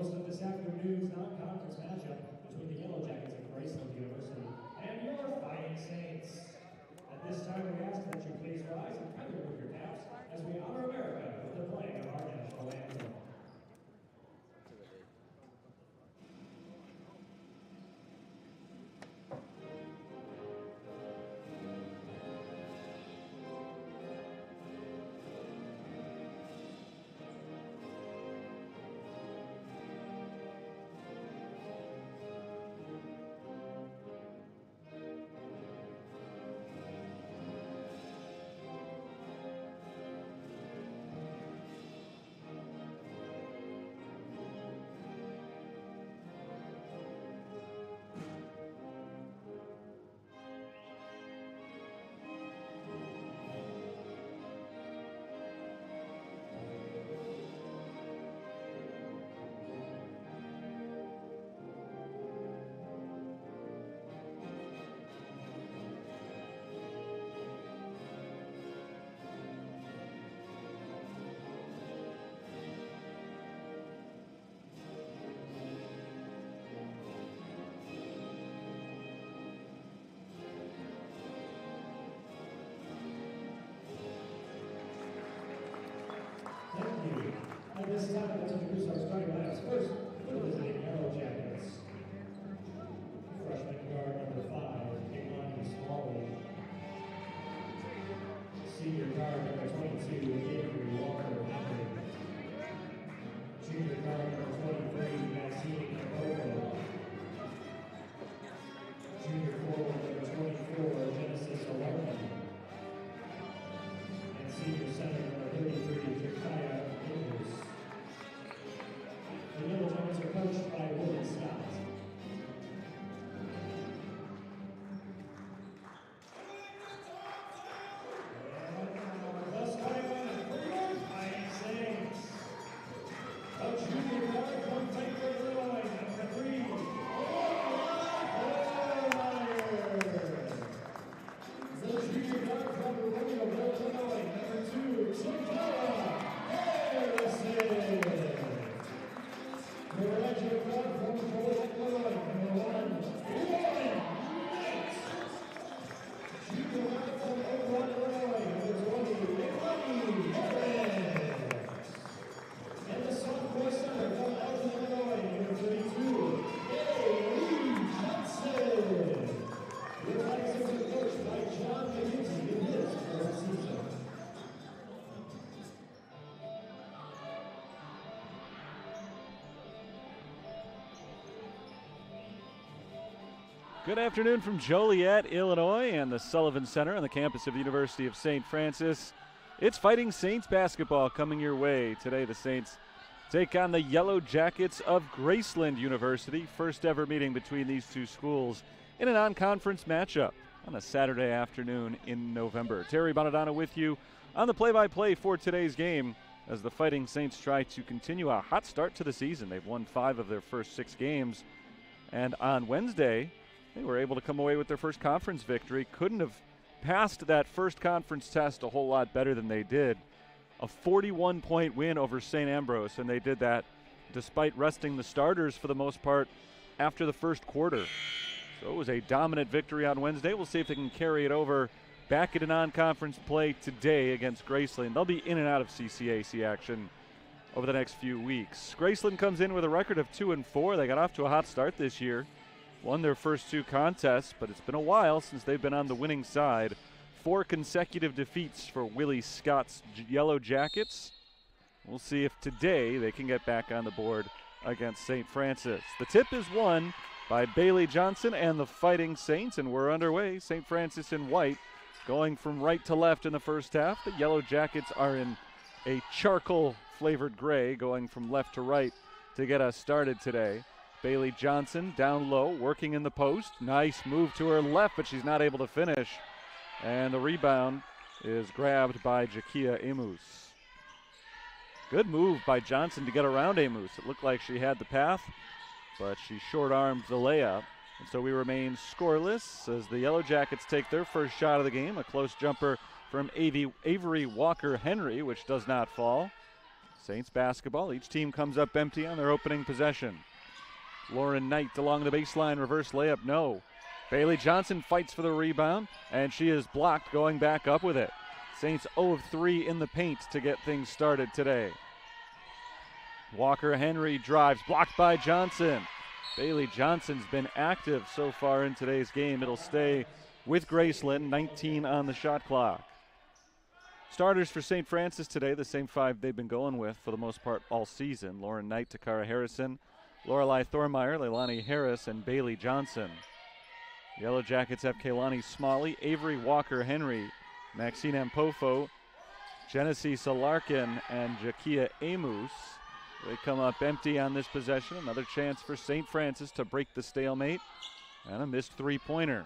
host of this afternoon's non-conference matchup between the Yellow Jackets of Graceland University and your Fighting Saints. At this time, we ask that you please rise and cover with your caps as we honor America with the playing of our national anthem. Thank you. At this time, let's introduce our starting lineups. First, for the visiting Yellow Jackets. Freshman guard number 5, Kehlani Smalley. Senior guard number 22, Avery Walker-Henry. Junior guard number 23, Maxine Capoco. Junior forward number 24, Genesis 11. And senior center number 33, Jakaya Ingles. The Yellow Jackets are coached by Willie Scott. The starting lineup for your Fighting Saints. A junior guard from Frankfort, Illinois, number 3, the junior guard from Romeo, Illinois, number 2, Jakaya Ingles. The redshirt guard from Joliet, Illinois, number 1, Lauren Knight. Junior guard from Oakland, Illinois, number 20, Kehlani Harris. And the sophomore center from Alton, Illinois, number 32, Lee Johnson. Your Fighting Saints are coached by John McKenzie in his first season. Good afternoon from Joliet, Illinois, and the Sullivan Center on the campus of the University of St. Francis. It's Fighting Saints basketball coming your way. Today the Saints take on the Yellow Jackets of Graceland University. First ever meeting between these two schools in a non-conference matchup on a Saturday afternoon in November. Terry Bonadonna with you on the play-by-play for today's game as the Fighting Saints try to continue a hot start to the season. They've won 5 of their first 6 games, and on Wednesday they were able to come away with their first conference victory. Couldn't have passed that first conference test a whole lot better than they did. A 41-point win over St. Ambrose, and they did that despite resting the starters for the most part after the first quarter. So it was a dominant victory on Wednesday. We'll see if they can carry it over back into non-conference play today against Graceland. They'll be in and out of CCAC action over the next few weeks. Graceland comes in with a record of 2-4. They got off to a hot start this year. Won their first 2 contests, but it's been a while since they've been on the winning side. 4 consecutive defeats for Willie Scott's Yellow Jackets. We'll see if today they can get back on the board against St. Francis. The tip is won by Bailey Johnson and the Fighting Saints, and we're underway. St. Francis in white, going from right to left in the first half. The Yellow Jackets are in a charcoal-flavored gray, going from left to right to get us started today. Bailey Johnson down low, working in the post. Nice move to her left, but she's not able to finish. And the rebound is grabbed by Jakia Amos. Good move by Johnson to get around Amos. It looked like she had the path, but she short-armed the layup. And so we remain scoreless as the Yellow Jackets take their first shot of the game. A close jumper from Avery Walker-Henry, which does not fall. Saints basketball. Each team comes up empty on their opening possession. Lauren Knight along the baseline, reverse layup, no. Bailey Johnson fights for the rebound, and she is blocked going back up with it. Saints 0 of 3 in the paint to get things started today. Walker Henry drives, blocked by Johnson. Bailey Johnson's been active so far in today's game. It'll stay with Graceland, 19 on the shot clock. Starters for St. Francis today, the same 5 they've been going with for the most part all season. Lauren Knight, Takara Harrison, Lorelei Thormeyer, Leilani Harris, and Bailey Johnson. Yellow Jackets have Kaylani Smalley, Avery Walker Henry, Maxine Ampofo, Genesis Alarkin, and Jakia Amos. They come up empty on this possession. Another chance for St. Francis to break the stalemate. And a missed three-pointer.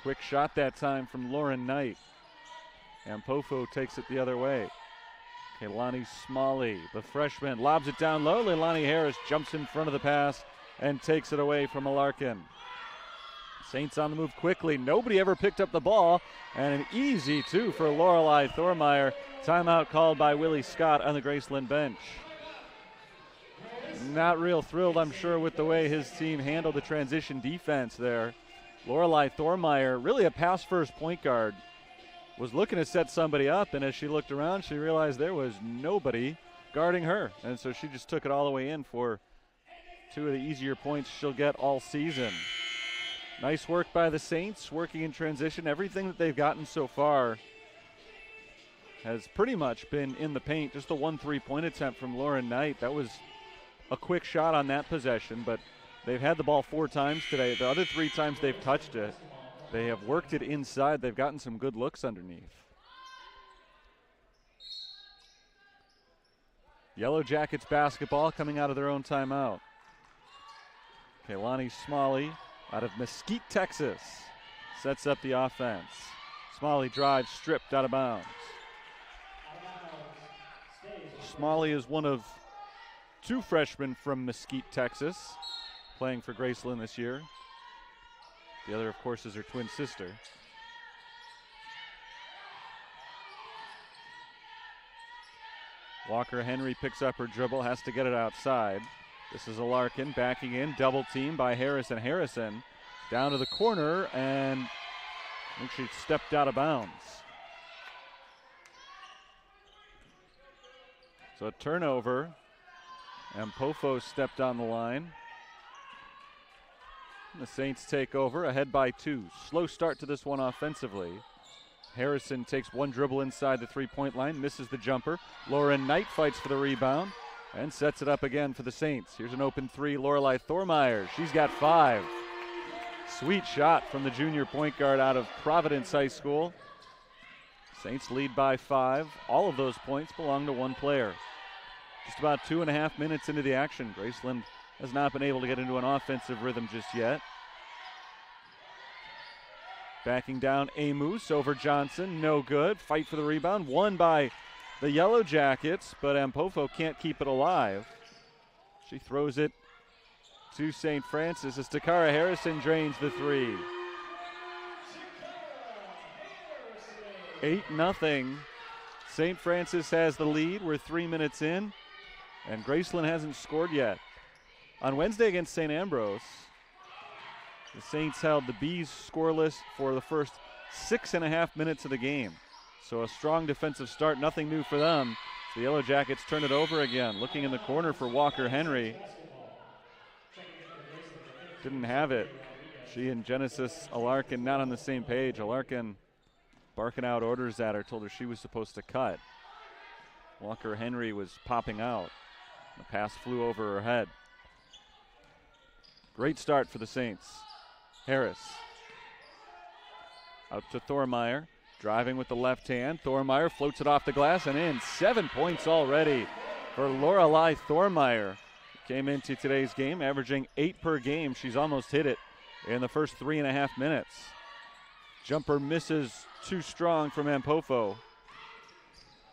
Quick shot that time from Lauren Knight. Ampofo takes it the other way. Kaylani Smalley, the freshman, lobs it down low. Leilani Harris jumps in front of the pass and takes it away from Alarkin. Saints on the move quickly. Nobody ever picked up the ball. And an easy two for Lorelei Thormeyer. Timeout called by Willie Scott on the Graceland bench. Not real thrilled, I'm sure, with the way his team handled the transition defense there. Lorelei Thormeyer, really a pass-first point guard, was looking to set somebody up, and as she looked around, she realized there was nobody guarding her. And so she just took it all the way in for 2 of the easier points she'll get all season. Nice work by the Saints, working in transition. Everything that they've gotten so far has pretty much been in the paint. Just the 1 3-point attempt from Lauren Knight. That was a quick shot on that possession, but they've had the ball 4 times today. The other 3 times they've touched it, they have worked it inside. They've gotten some good looks underneath. Yellow Jackets basketball coming out of their own timeout. Kaylani Smalley out of Mesquite, Texas, sets up the offense. Smalley drives, stripped out of bounds. Smalley is one of 2 freshmen from Mesquite, Texas, playing for Graceland this year. The other, of course, is her twin sister. Walker Henry picks up her dribble, has to get it outside. This is Alarkin backing in, double team by Harris and Harrison. Down to the corner, and I think she stepped out of bounds. So a turnover. And Pofo stepped on the line. And the Saints take over, ahead by 2. Slow start to this one offensively. Harrison takes 1 dribble inside the 3-point line, misses the jumper. Lauren Knight fights for the rebound and sets it up again for the Saints. Here's an open 3, Lorelei Thormeyer. She's got 5. Sweet shot from the junior point guard out of Providence High School. Saints lead by 5. All of those points belong to 1 player. Just about 2.5 minutes into the action. Graceland has not been able to get into an offensive rhythm just yet. Backing down Amos over Johnson, no good. Fight for the rebound, won by the Yellow Jackets, but Ampofo can't keep it alive. She throws it to St. Francis as Takara Harrison drains the 3. 8-0. St. Francis has the lead. We're 3 minutes in, and Graceland hasn't scored yet. On Wednesday against St. Ambrose, the Saints held the Bees scoreless for the first 6.5 minutes of the game. So a strong defensive start, nothing new for them. The Yellow Jackets turn it over again. Looking in the corner for Walker Henry. Didn't have it. She and Genesis Alarkin not on the same page. Alarkin barking out orders at her, told her she was supposed to cut. Walker Henry was popping out. The pass flew over her head. Great start for the Saints. Harris out to Thormeyer, driving with the left hand. Thormeyer floats it off the glass and in. 7 points already for Lorelei Thormeyer. Came into today's game averaging 8 per game. She's almost hit it in the first 3.5 minutes. Jumper misses too strong from Ampofo.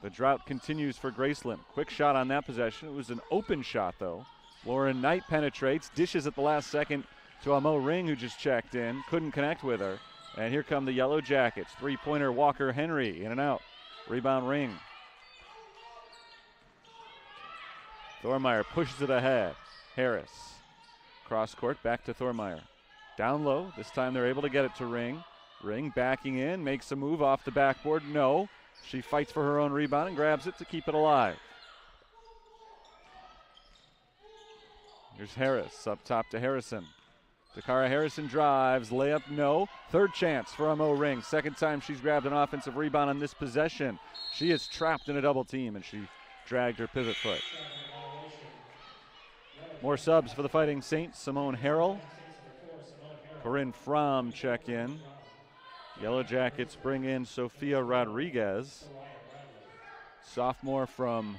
The drought continues for Graceland. Quick shot on that possession. It was an open shot though. Lauren Knight penetrates, dishes at the last second to Amo Ring, who just checked in. Couldn't connect with her. And here come the Yellow Jackets. 3-pointer Walker Henry, in and out. Rebound Ring. Thormeyer pushes it ahead. Harris. Cross court, back to Thormeyer. Down low, this time they're able to get it to Ring. Ring backing in, makes a move off the backboard. No, she fights for her own rebound and grabs it to keep it alive. Here's Harris, up top to Harrison. Takara Harrison drives, layup, no. Third chance for Amo Ring. Second time she's grabbed an offensive rebound on this possession. She is trapped in a double team, and she dragged her pivot foot. More subs for the Fighting Saints. Simone Harrell. Corinne Fromm check in. Yellow Jackets bring in Sofia Rodriguez, sophomore from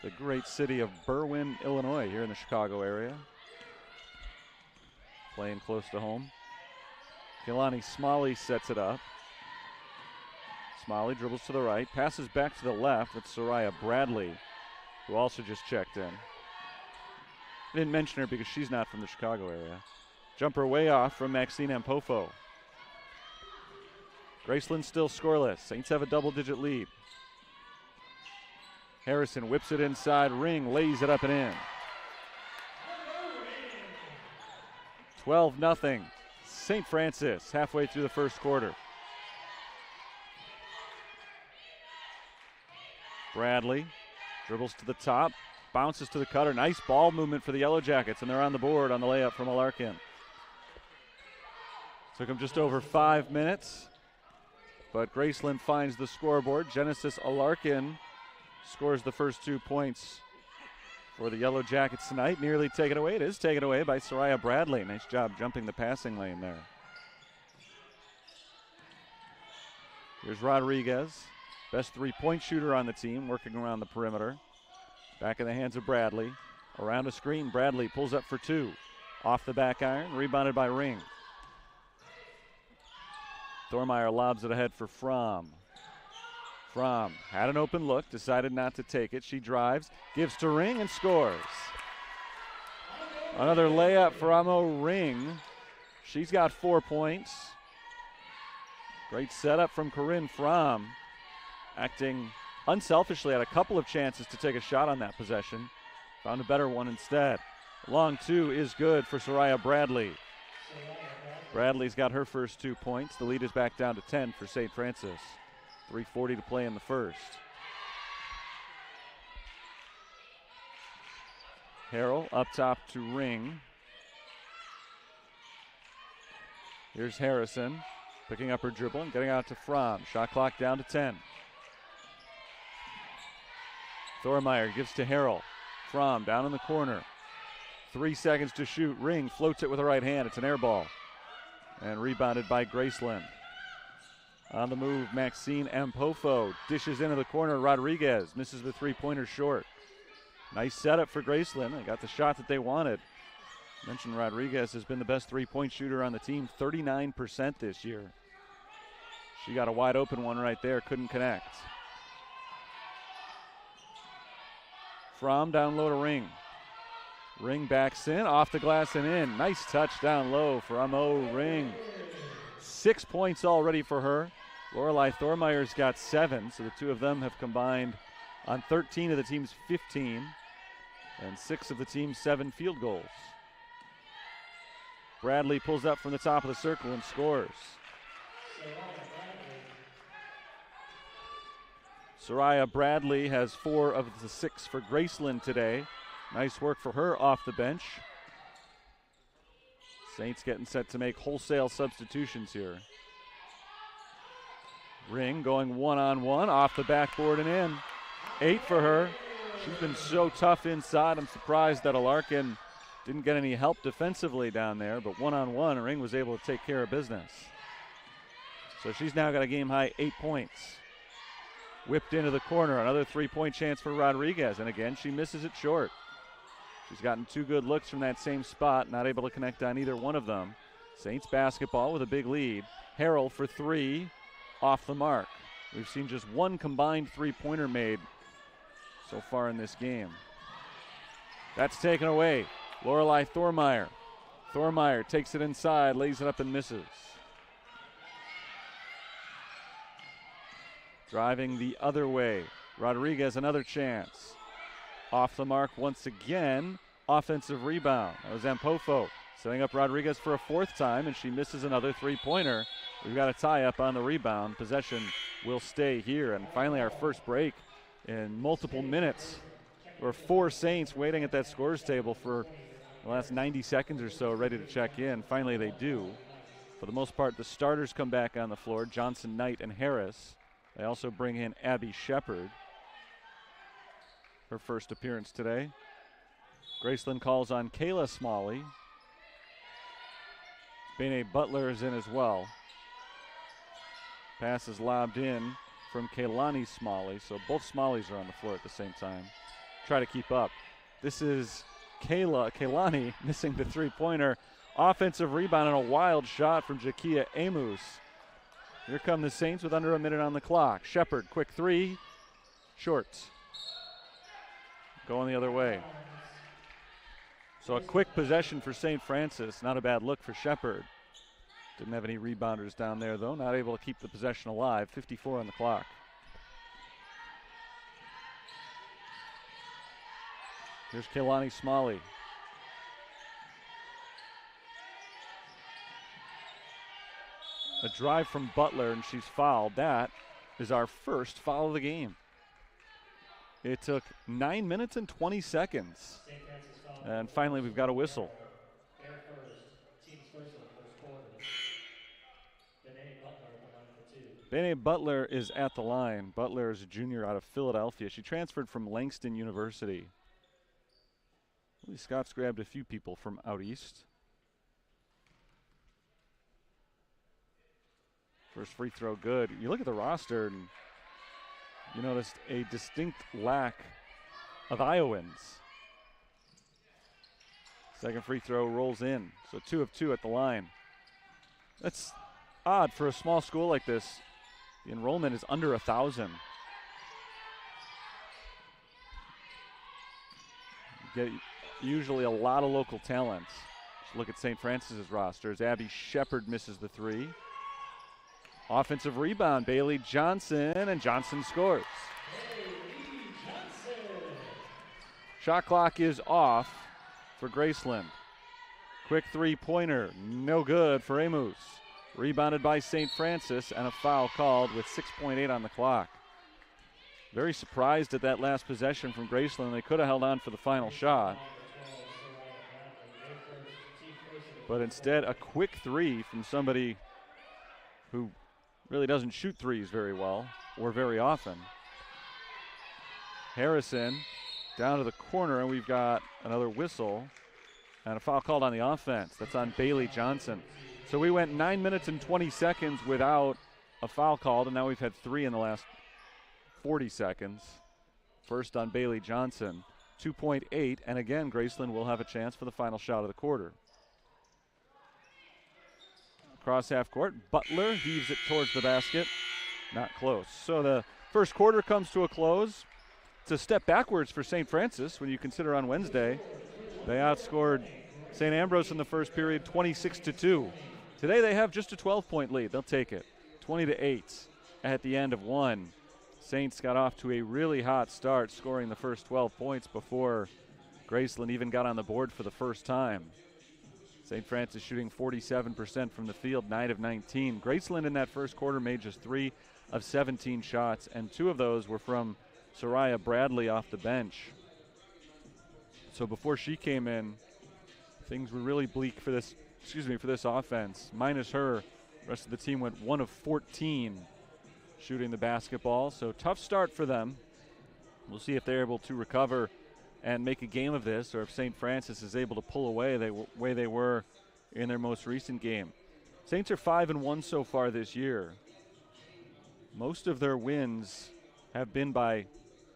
the great city of Berwyn, Illinois, here in the Chicago area. Playing close to home. Kehlani Smalley sets it up. Smalley dribbles to the right, passes back to the left with Soraya Bradley, who also just checked in. Didn't mention her because she's not from the Chicago area. Jumper way off from Maxine Ampofo. Graceland still scoreless. Saints have a double-digit lead. Harrison whips it inside. Ring lays it up and in. 12-0. St. Francis halfway through the first quarter. Bradley dribbles to the top, bounces to the cutter. Nice ball movement for the Yellow Jackets, and they're on the board on the layup from Alarkin. Took them just over 5 minutes, but Graceland finds the scoreboard. Genesis Alarkin scores the first 2 points for the Yellow Jackets tonight. Nearly taken away. It is taken away by Soraya Bradley. Nice job jumping the passing lane there. Here's Rodriguez, best three-point shooter on the team, working around the perimeter. Back in the hands of Bradley. Around a screen, Bradley pulls up for two. Off the back iron, rebounded by Ring. Thormeyer lobs it ahead for Fromm. Fromm had an open look, decided not to take it. She drives, gives to Ring, and scores. Another layup for Amo Ring. She's got 4 points. Great setup from Corinne Fromm, acting unselfishly, had a couple of chances to take a shot on that possession. Found a better one instead. Long two is good for Soraya Bradley. Bradley's got her first 2 points. The lead is back down to 10 for St. Francis. 3:40 to play in the first. Harrell up top to Ring. Here's Harrison picking up her dribble and getting out to Fromm. Shot clock down to 10. Thormeyer gives to Harrell. Fromm down in the corner. 3 seconds to shoot. Ring floats it with the right hand. It's an air ball. And rebounded by Graceland. On the move, Maxine Ampofo dishes into the corner. Rodriguez misses the three-pointer short. Nice setup for Graceland. They got the shot that they wanted. Mentioned Rodriguez has been the best three-point shooter on the team, 39% this year. She got a wide open one right there, couldn't connect. Fromm down low to Ring. Ring backs in, off the glass and in. Nice touch down low for Amo Ring. 6 points already for her. Lorelei Thormeyer's got 7, so the two of them have combined on 13 of the team's 15 and 6 of the team's 7 field goals. Bradley pulls up from the top of the circle and scores. Soraya Bradley has 4 of the 6 for Graceland today. Nice work for her off the bench. Saints getting set to make wholesale substitutions here. Ring going one-on-one off the backboard and in. 8 for her. She's been so tough inside. I'm surprised that Alarkin didn't get any help defensively down there, but one-on-one, Ring was able to take care of business. So she's now got a game-high 8 points. Whipped into the corner, another three-point chance for Rodriguez, and again, she misses it short. She's gotten 2 good looks from that same spot, not able to connect on either one of them. Saints basketball with a big lead. Harrell for 3, off the mark. We've seen just 1 combined three-pointer made so far in this game. That's taken away. Lorelei Thormeyer. Thormeyer takes it inside, lays it up and misses. Driving the other way. Rodriguez, another chance. Off the mark once again. Offensive rebound. That was Ampofo setting up Rodriguez for a fourth time, and she misses another three-pointer. We've got a tie-up on the rebound. Possession will stay here. And finally our first break in multiple minutes. There were 4 Saints waiting at that scores table for the last 90 seconds or so, ready to check in. Finally they do. For the most part, the starters come back on the floor, Johnson, Knight, and Harris. They also bring in Abby Shepard, her first appearance today. Graceland calls on Kayla Smalley. Bene Butler is in as well. Pass is lobbed in from Kaylani Smalley, so both Smalleys are on the floor at the same time. Try to keep up. This is Kaylani missing the three-pointer. Offensive rebound and a wild shot from Jakia Amos. Here come the Saints with under a minute on the clock. Shepard, quick three. Short. Going the other way. So a quick possession for St. Francis. Not a bad look for Shepard. Didn't have any rebounders down there, though. Not able to keep the possession alive. 54 on the clock. Here's Kaylani Smalley. A drive from Butler, and she's fouled. That is our first foul of the game. It took 9 minutes and 20 seconds. And finally, we've got a whistle. Bene Butler is at the line. Butler is a junior out of Philadelphia. She transferred from Langston University. Willie Scott's grabbed a few people from out east. First free throw good. You look at the roster and you noticed a distinct lack of Iowans. Second free throw rolls in, so 2 of 2 at the line. That's odd for a small school like this. The enrollment is under 1,000. You get usually a lot of local talent. Just look at St. Francis's roster as Abby Shepard misses the three. Offensive rebound, Bailey Johnson, and Johnson scores. Shot clock is off for Graceland. Quick three-pointer, no good for Amos. Rebounded by St. Francis, and a foul called with 6.8 on the clock. Very surprised at that last possession from Graceland. They could have held on for the final shot. But instead, a quick three from somebody who really doesn't shoot threes very well or very often. Harrison down to the corner, and we've got another whistle and a foul called on the offense. That's on Bailey Johnson. So we went 9 minutes and 20 seconds without a foul called, and now we've had 3 in the last 40 seconds. First on Bailey Johnson, 2.8, and again, Graceland will have a chance for the final shot of the quarter. Across half court, Butler heaves it towards the basket. Not close. So the first quarter comes to a close. It's a step backwards for St. Francis when you consider on Wednesday they outscored St. Ambrose in the first period 26-2. Today they have just a 12-point lead. They'll take it. 20-8 at the end of one. Saints got off to a really hot start, scoring the first 12 points before Graceland even got on the board for the first time. St. Francis shooting 47% from the field, 9 of 19. Graceland in that first quarter made just 3 of 17 shots, and 2 of those were from Soraya Bradley off the bench. So before she came in, things were really bleak for this offense. Minus her, the rest of the team went 1 of 14 shooting the basketball. So tough start for them. We'll see if they're able to recover and make a game of this, or if St. Francis is able to pull away the way they were in their most recent game. Saints are 5-1 so far this year. Most of their wins have been by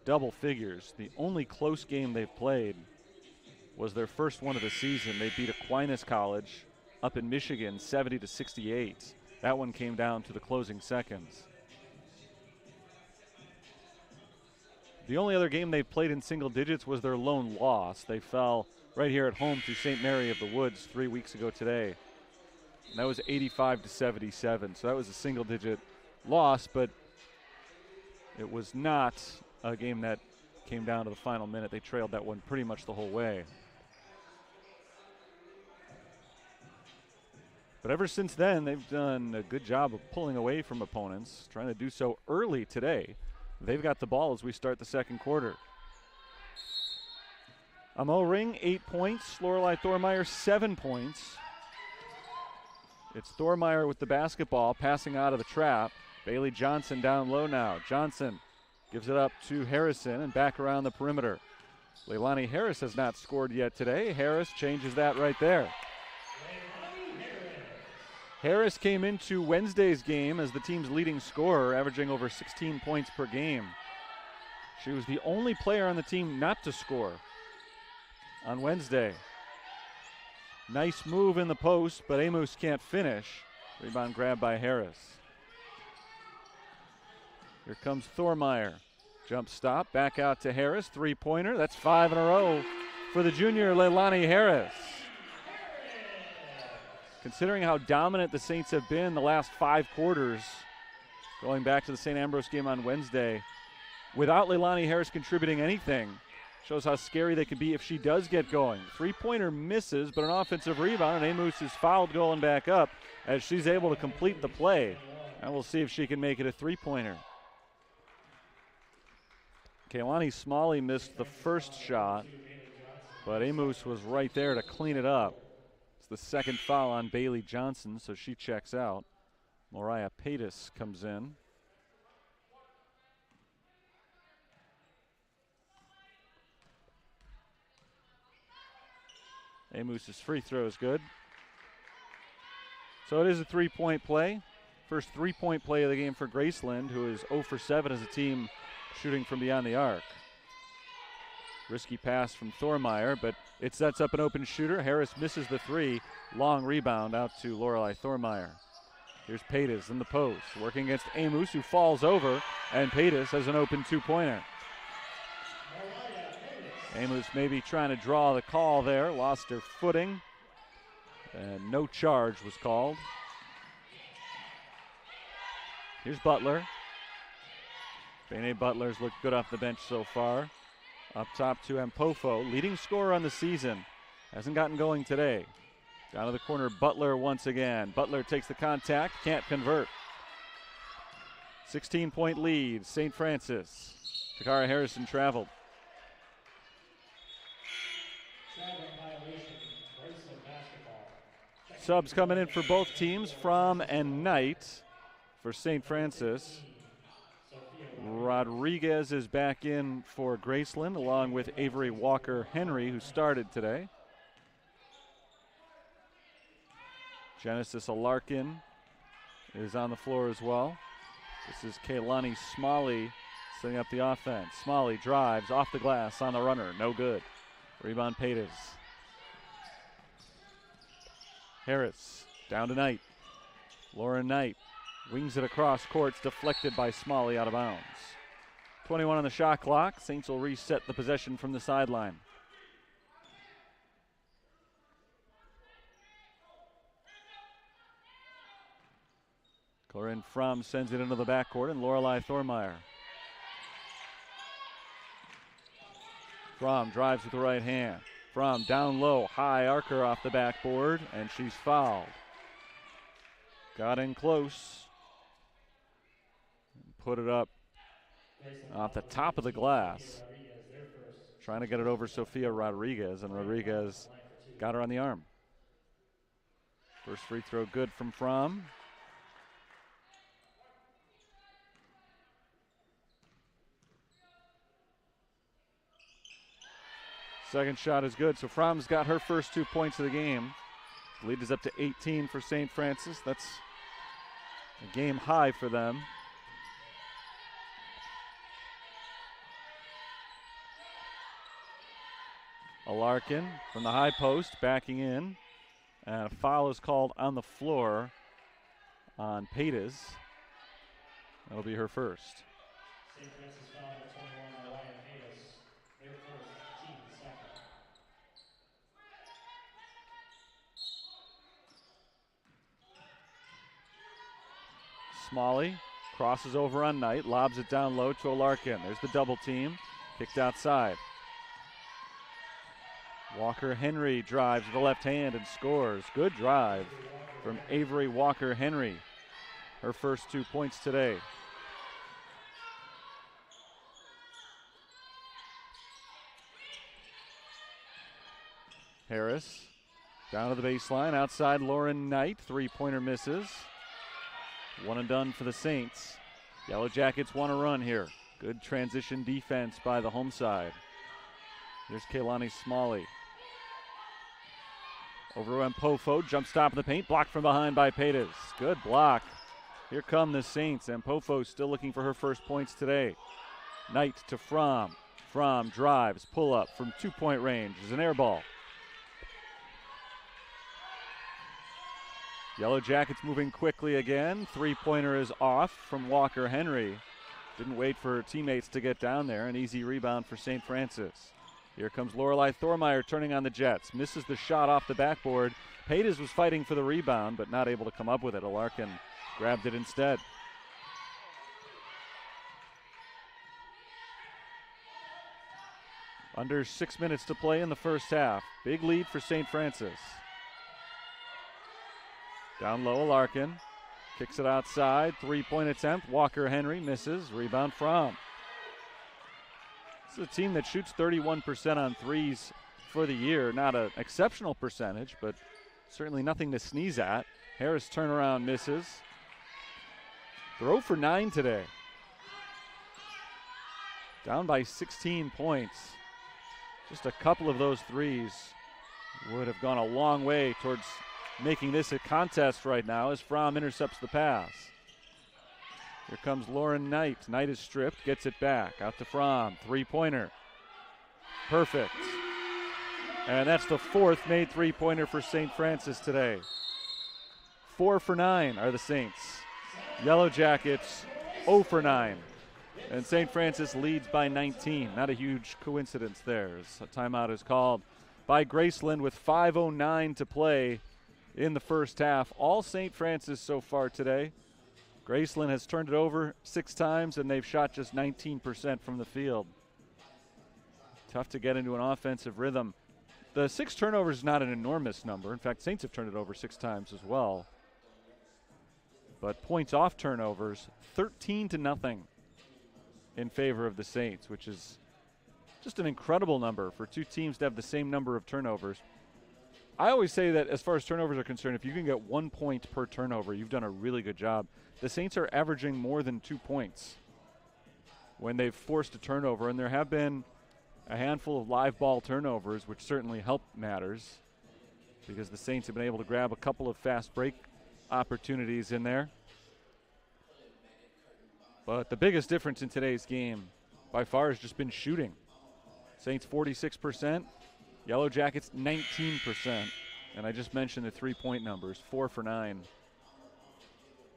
double figures. The only close game they've played was their first one of the season. They beat Aquinas College up in Michigan 70-68. That one came down to the closing seconds. The only other game they've played in single digits was their lone loss. They fell right here at home to St. Mary of the Woods 3 weeks ago today. And that was 85-77. So that was a single digit loss, but it was not a game that came down to the final minute. They trailed that one pretty much the whole way. But ever since then, they've done a good job of pulling away from opponents, trying to do so early today. They've got the ball as we start the second quarter. Amo Ring, 8 points. Lorelei Thormeyer, 7 points. It's Thormeyer with the basketball, passing out of the trap. Bailey Johnson down low now. Johnson gives it up to Harrison and back around the perimeter. Leilani Harris has not scored yet today. Harris changes that right there. Harris came into Wednesday's game as the team's leading scorer, averaging over 16 points per game. She was the only player on the team not to score on Wednesday. Nice move in the post, but Amos can't finish. Rebound grab by Harris. Here comes Thormeyer. Jump stop, back out to Harris. Three-pointer, that's 5 in a row for the junior Leilani Harris. Considering how dominant the Saints have been the last 5 quarters, going back to the St. Ambrose game on Wednesday, without Leilani Harris contributing anything, shows how scary they can be if she does get going. Three-pointer misses, but an offensive rebound, and Amos is fouled going back up as she's able to complete the play. And we'll see if she can make it a three-pointer. Kaylani Smalley missed the first shot, but Amos was right there to clean it up. It's the second foul on Bailey Johnson, so she checks out. Mariah Paytas comes in. Amos's free throw is good. So it is a three-point play. First three-point play of the game for Graceland, who is 0 for 7 as a team shooting from beyond the arc. Risky pass from Thormeyer, but it sets up an open shooter. Harris misses the three. Long rebound out to Lorelei Thormeyer. Here's Paytas in the post, working against Amos, who falls over, and Paytas has an open two-pointer. Amos maybe trying to draw the call there, lost her footing, and no charge was called. Here's Butler. Bene Butler's looked good off the bench so far. Up top to Ampofo, leading scorer on the season. Hasn't gotten going today. Down to the corner, Butler once again. Butler takes the contact, can't convert. 16-point lead, St. Francis. Takara Harrison traveled. Subs coming in for both teams, Fromm and Knight for St. Francis. Rodriguez is back in for Graceland, along with Avery Walker-Henry, who started today. Genesis Alarkin is on the floor as well. This is Kaylani Smalley setting up the offense. Smalley drives off the glass on the runner, no good. Rebound Paytas. Harris down to Knight. Lauren Knight wings it across courts, deflected by Smalley, out of bounds. 21 on the shot clock. Saints will reset the possession from the sideline. Corinne Fromm sends it into the backcourt, and Lorelei Thormeyer. Fromm drives with the right hand. Fromm down low, high arcer off the backboard, and she's fouled. Got in close. Put it up off the top of the glass. Trying to get it over Sophia Rodriguez, and Rodriguez got her on the arm. First free throw good from Fromm. Second shot is good, so Fromm's got her first 2 points of the game. The lead is up to 18 for St. Francis. That's a game high for them. Alarkin from the high post, backing in. And a foul is called on the floor on Paytas. That'll be her first. St. Francis foul number 21 on Ryan Paytas. Their first, team second. Smalley crosses over on Knight, lobs it down low to Alarkin. There's the double team. Kicked outside. Walker-Henry drives with the left hand and scores. Good drive from Avery Walker-Henry. Her first 2 points today. Harris down to the baseline. Outside, Lauren Knight. Three-pointer misses. One and done for the Saints. Yellow Jackets want to run here. Good transition defense by the home side. Here's Kaylani Smalley. Over to Mpofo, jump stop in the paint, blocked from behind by Paytas. Good block. Here come the Saints, and Mpofo still looking for her first points today. Knight to Fromm. Fromm drives, pull up from 2-point range. Is an air ball. Yellow Jackets moving quickly again. Three-pointer is off from Walker-Henry. Didn't wait for her teammates to get down there. An easy rebound for St. Francis. Here comes Lorelei Thormeyer turning on the Jets. Misses the shot off the backboard. Paytas was fighting for the rebound, but not able to come up with it. Alarkin grabbed it instead. Under 6 minutes to play in the first half. Big lead for St. Francis. Down low, Alarkin. Kicks it outside. Three-point attempt. Walker-Henry misses. Rebound from. This is a team that shoots 31% on threes for the year. Not an exceptional percentage, but certainly nothing to sneeze at. Harris turnaround misses. They're 0 for 9 today. Down by 16 points. Just a couple of those threes would have gone a long way towards making this a contest right now as Fromm intercepts the pass. Here comes Lauren Knight. Knight is stripped, gets it back. Out to Fromm. Three-pointer. Perfect. And that's the fourth made three-pointer for St. Francis today. 4 for 9 are the Saints. Yellow Jackets 0 for 9. And St. Francis leads by 19. Not a huge coincidence there. A timeout is called by Graceland with 5:09 to play in the first half. All St. Francis so far today. Graceland has turned it over 6 times, and they've shot just 19% from the field. Tough to get into an offensive rhythm. The 6 turnovers is not an enormous number. In fact, Saints have turned it over 6 times as well. But points off turnovers, 13-0 in favor of the Saints, which is just an incredible number for two teams to have the same number of turnovers. I always say that as far as turnovers are concerned, if you can get 1 point per turnover, you've done a really good job. The Saints are averaging more than 2 points when they've forced a turnover, and there have been a handful of live ball turnovers, which certainly help matters because the Saints have been able to grab a couple of fast break opportunities in there. But the biggest difference in today's game by far has just been shooting. Saints 46%, Yellow Jackets 19%. And I just mentioned the 3-point numbers, 4 for 9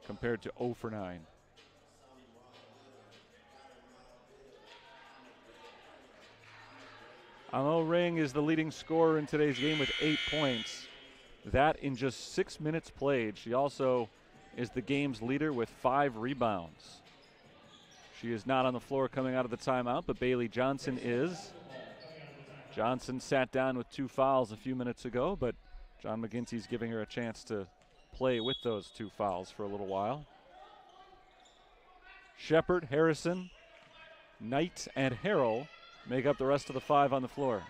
compared to 0 for 9. Amo Ring is the leading scorer in today's game with 8 points. That in just 6 minutes played. She also is the game's leader with 5 rebounds. She is not on the floor coming out of the timeout, but Bailey Johnson is. Johnson sat down with 2 fouls a few minutes ago, but John McGinty's giving her a chance to play with those 2 fouls for a little while. Shepard, Harrison, Knight, and Harrell make up the rest of the 5 on the floor.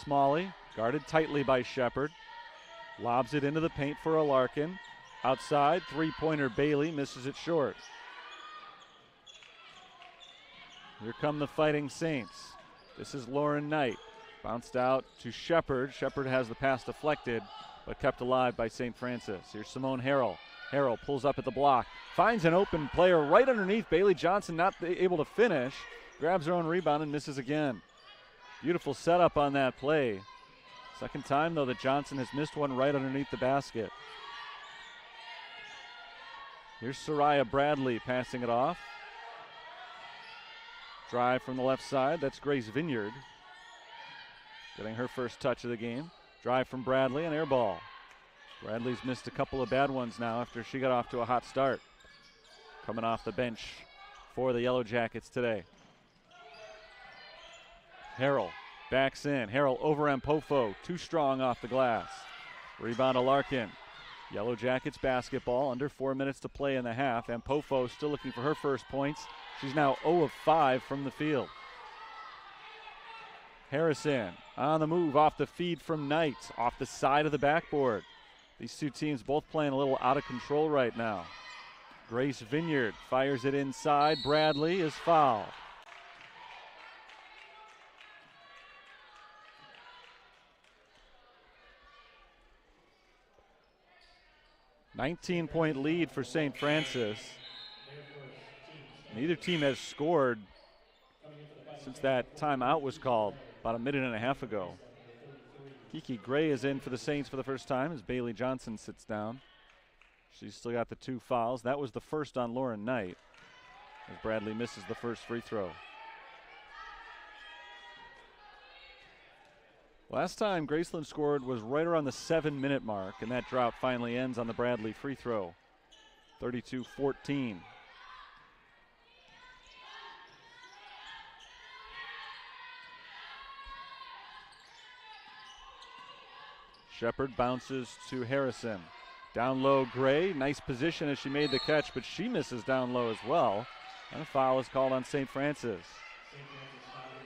Smalley, guarded tightly by Shepard, lobs it into the paint for Alarkin. Outside, 3-pointer Bailey misses it short. Here come the Fighting Saints. This is Lauren Knight. Bounced out to Shepard. Shepard has the pass deflected, but kept alive by St. Francis. Here's Simone Harrell. Harrell pulls up at the block. Finds an open player right underneath. Bailey Johnson not able to finish. Grabs her own rebound and misses again. Beautiful setup on that play. Second time, though, that Johnson has missed one right underneath the basket. Here's Soraya Bradley passing it off. Drive from the left side. That's Grace Vineyard getting her first touch of the game. Drive from Bradley, an air ball. Bradley's missed a couple of bad ones now after she got off to a hot start. coming off the bench for the Yellow Jackets today. Harrell backs in. Harrell over Ampofo. Too strong off the glass. Rebound to Larkin. Yellow Jackets basketball. Under 4 minutes to play in the half. Ampofo still looking for her first points. She's now 0 of 5 from the field. Harrison on the move off the feed from Knight. Off the side of the backboard. These two teams both playing a little out of control right now. Grace Vineyard fires it inside. Bradley is fouled. "19-point lead for St. Francis. Neither team has scored since that timeout was called about a minute and a half ago. Kiki Gray is in for the Saints for the first time as Bailey Johnson sits down. She's still got the 2 fouls. That was the first on Lauren Knight as Bradley misses the first free throw. Last time Graceland scored was right around the 7-minute mark, and that drought finally ends on the Bradley free throw. 32-14. Shepard bounces to Harrison. Down low, Gray. Nice position as she made the catch, but she misses down low as well. And a foul is called on St. Francis.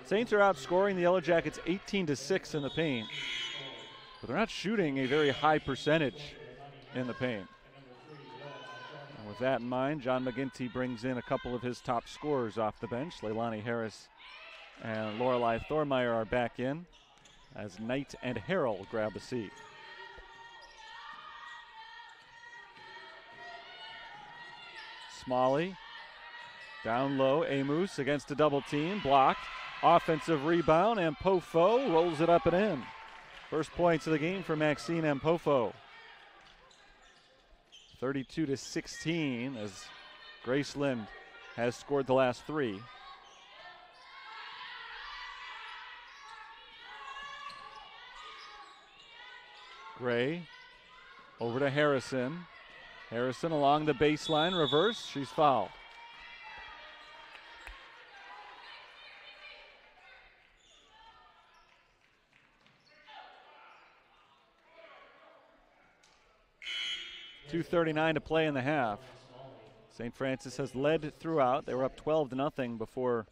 Saints are outscoring the Yellow Jackets 18-6 in the paint, but they're not shooting a very high percentage in the paint. And with that in mind, John McGinty brings in a couple of his top scorers off the bench. Leilani Harris and Lorelei Thormeyer are back in as Knight and Harrell grab a seat. Smalley down low. Amos against a double team. Blocked. Offensive rebound. Ampofo rolls it up and in. First points of the game for Maxine Ampofo. 32-16 as Graceland has scored the last 3. Gray over to Harrison. Harrison along the baseline, reverse, she's fouled. .239 to play in the half. St. Francis has led throughout. They were up 12-0 before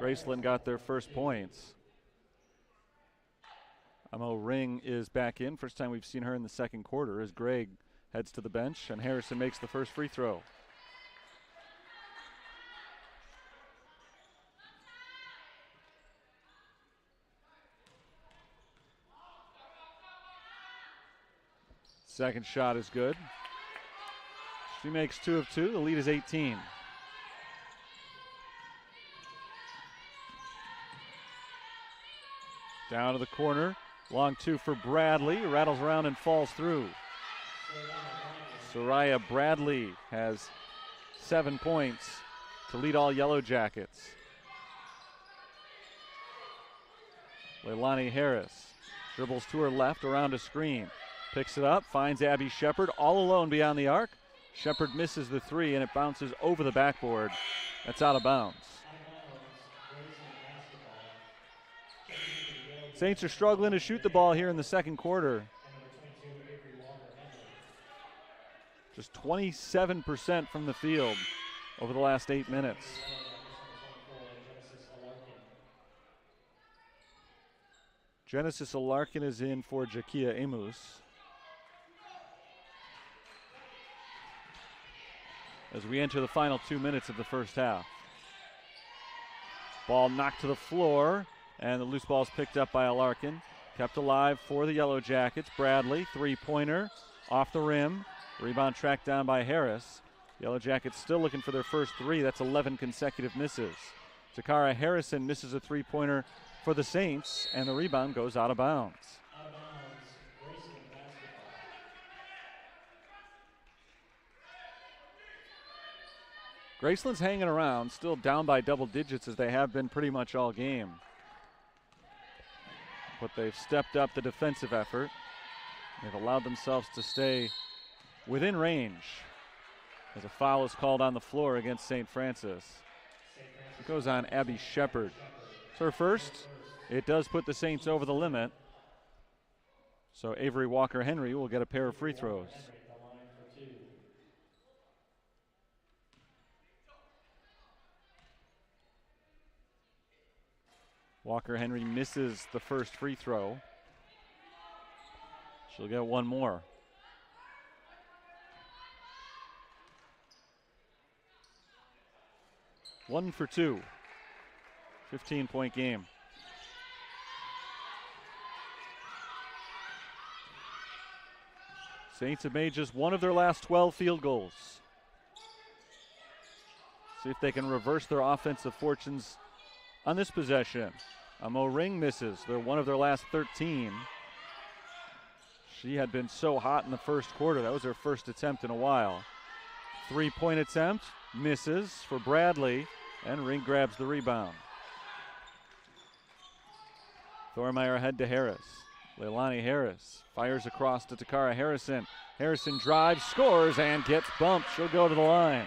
Graceland got their first points. Amo Ring is back in. First time we've seen her in the second quarter as Greg heads to the bench and Harrison makes the first free throw. Second shot is good. She makes 2 of 2. The lead is 18. Down to the corner. Long 2 for Bradley. Rattles around and falls through. Soraya Bradley has 7 points to lead all Yellow Jackets. Leilani Harris dribbles to her left around a screen. Picks it up, finds Abby Shepard all alone beyond the arc. Shepard misses the 3 and it bounces over the backboard. That's out of bounds. Saints are struggling to shoot the ball here in the second quarter. Just 27% from the field over the last 8 minutes. Genesis Alarkin is in for Jakia Amos. As we enter the final 2 minutes of the first half. Ball knocked to the floor, and the loose ball is picked up by Alarkin. Kept alive for the Yellow Jackets. Bradley, 3-pointer, off the rim. Rebound tracked down by Harris. Yellow Jackets still looking for their first 3. That's 11 consecutive misses. Takara Harrison misses a 3-pointer for the Saints, and the rebound goes out of bounds. Graceland's hanging around, still down by double digits as they have been pretty much all game. But they've stepped up the defensive effort. They've allowed themselves to stay within range as a foul is called on the floor against St. Francis. It goes on Abby Shepard. It's her first. It does put the Saints over the limit. So Avery Walker-Henry will get a pair of free throws. Walker-Henry misses the first free throw. She'll get one more. One for two. 15-point game. Saints have made just one of their last 12 field goals. See if they can reverse their offensive fortunes on this possession. Amo Ring misses. They're one of their last 13. She had been so hot in the first quarter. That was her first attempt in a while. Three-point attempt, misses for Bradley, and Ring grabs the rebound. Thormeyer ahead to Harris. Leilani Harris fires across to Takara Harrison. Harrison drives, scores, and gets bumped. She'll go to the line.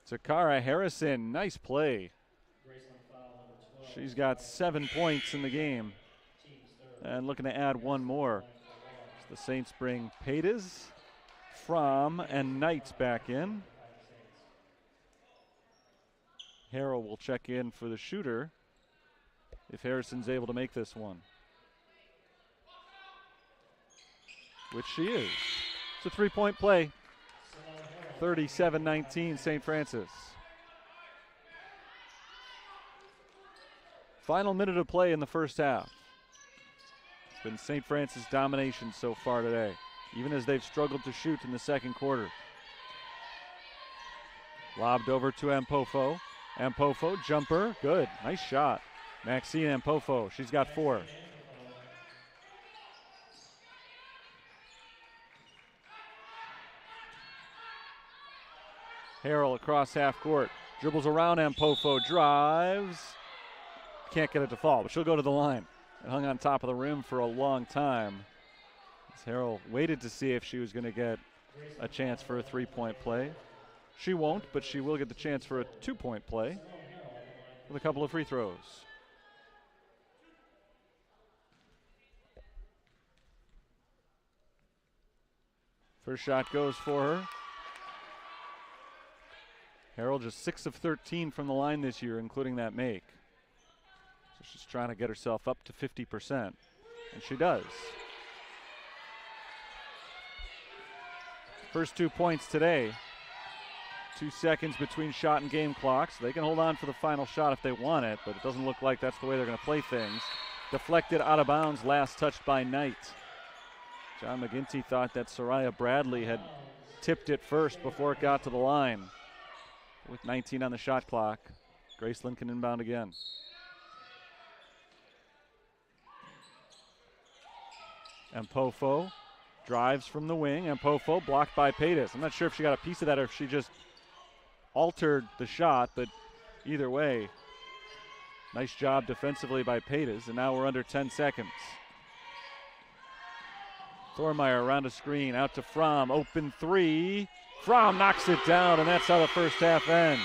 Takara Harrison, nice play. She's got 7 points in the game. And looking to add one more. The Saints bring Pates, Fromm, and Knight back in. Harrell will check in for the shooter if Harrison's able to make this one, which she is. It's a three-point play. 37-19 St. Francis. Final minute of play in the first half. It's been St. Francis domination so far today, even as they've struggled to shoot in the second quarter. Lobbed over to Ampofo. Ampofo, jumper, good, nice shot. Maxine Ampofo, she's got 4. Harrell across half court, dribbles around Ampofo, drives. Can't get it to fall, but she'll go to the line. It hung on top of the rim for a long time. As Harrell waited to see if she was going to get a chance for a three-point play. She won't, but she will get the chance for a two-point play with a couple of free throws. First shot goes for her. Harrell just 6 of 13 from the line this year, including that make. So she's trying to get herself up to 50%, and she does. First 2 points today. 2 seconds between shot and game clocks. They can hold on for the final shot if they want it, but it doesn't look like that's the way they're going to play things. Deflected out of bounds, last touched by Knight. John McGinty thought that Soraya Bradley had tipped it first before it got to the line. With 19 on the shot clock, Graceland can inbound again. Ampofo drives from the wing. Ampofo blocked by Pates. I'm not sure if she got a piece of that or if she just altered the shot, but either way, nice job defensively by Pates, and now we're under 10 seconds. Thormeyer around a screen, out to Fromm, open three. Fromm knocks it down, and that's how the first half ends.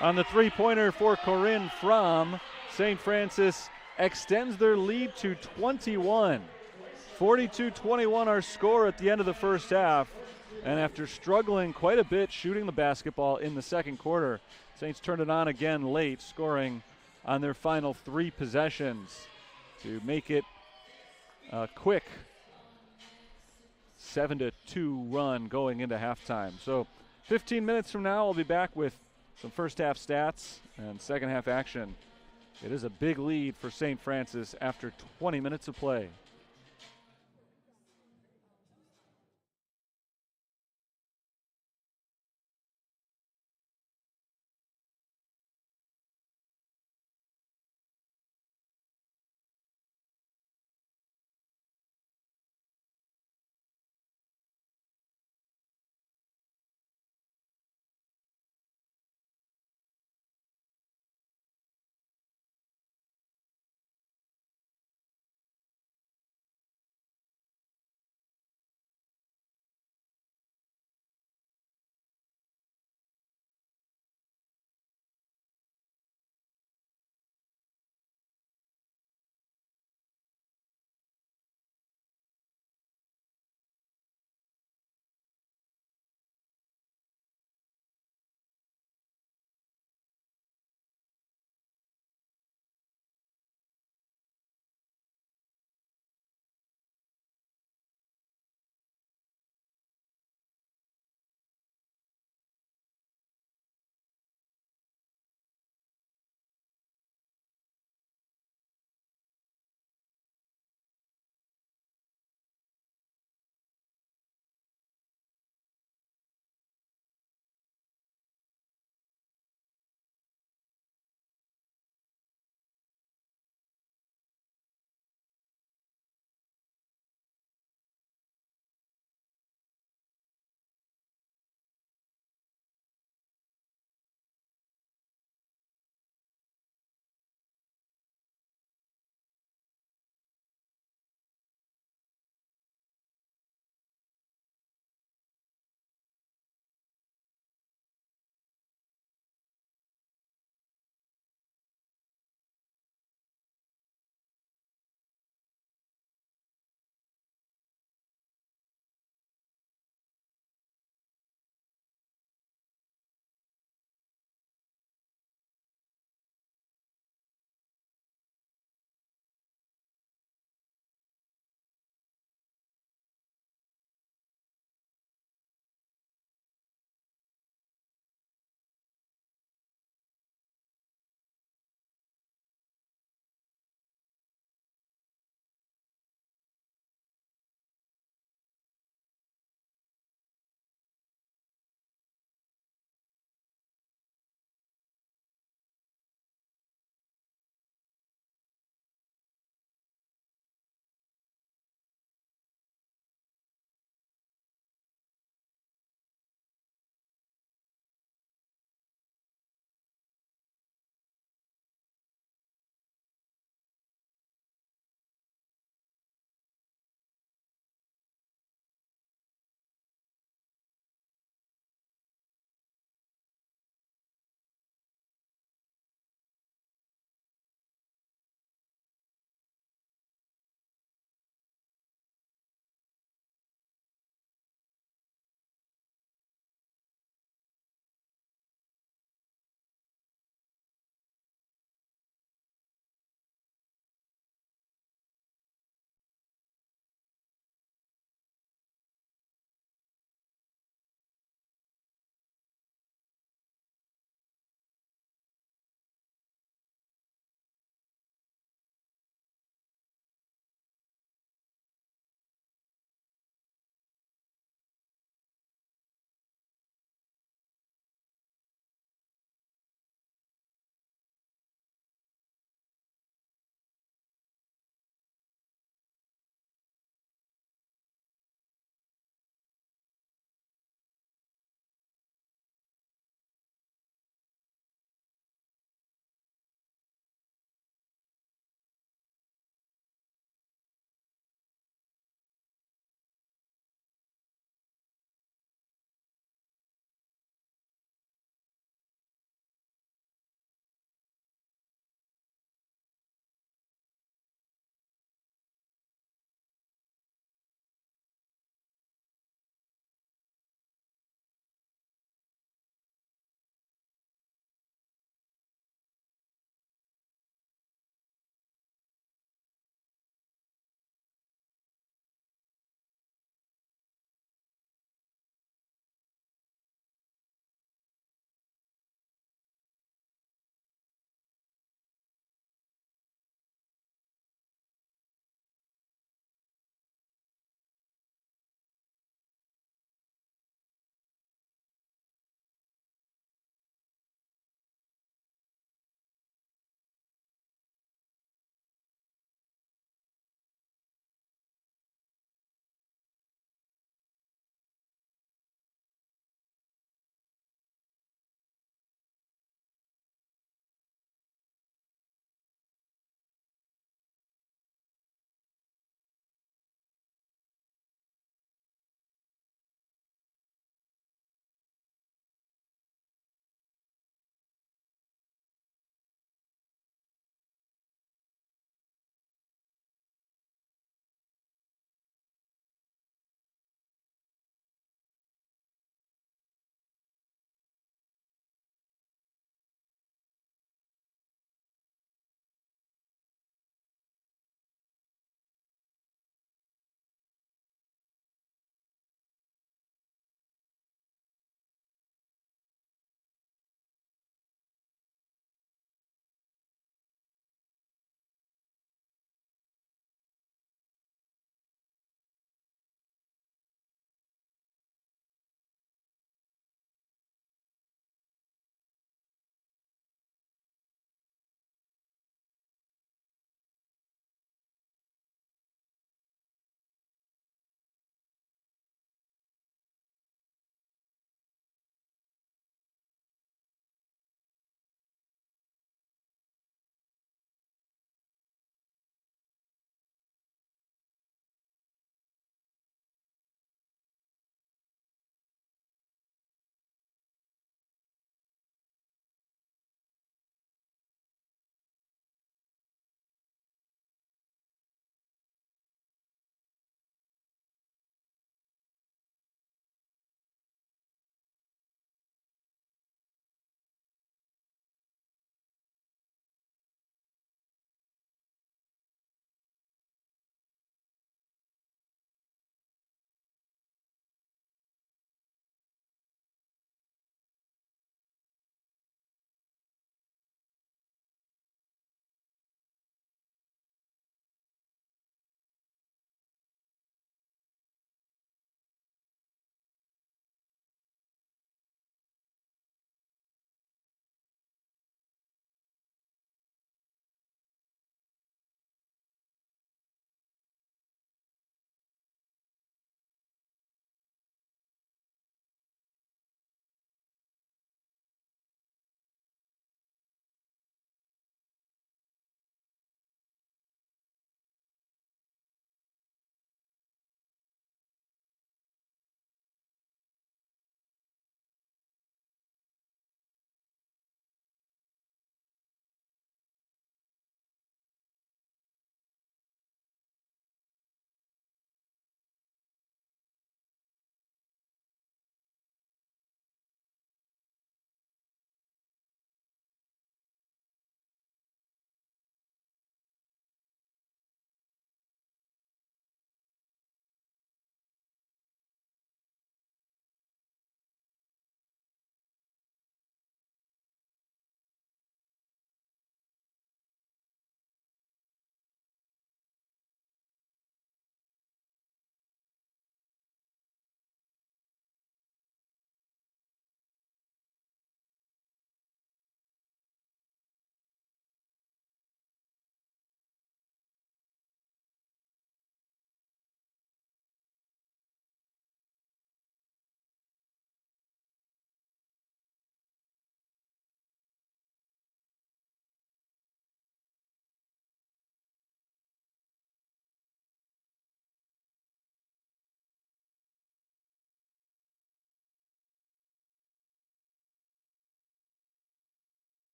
On the three-pointer for Corinne Fromm, St. Francis extends their lead to 21. 42-21 our score at the end of the first half. And after struggling quite a bit shooting the basketball in the second quarter, Saints turned it on again late, scoring on their final 3 possessions to make it a quick 7-2 run going into halftime. So 15 minutes from now, we'll be back with some first half stats and second half action. It is a big lead for St. Francis after 20 minutes of play.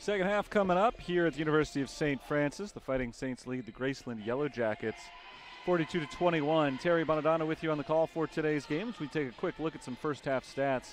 Second half coming up here at the University of St. Francis. The Fighting Saints lead the Graceland Yellow Jackets 42-21. Terry Bonadonna with you on the call for today's game as we take a quick look at some first half stats.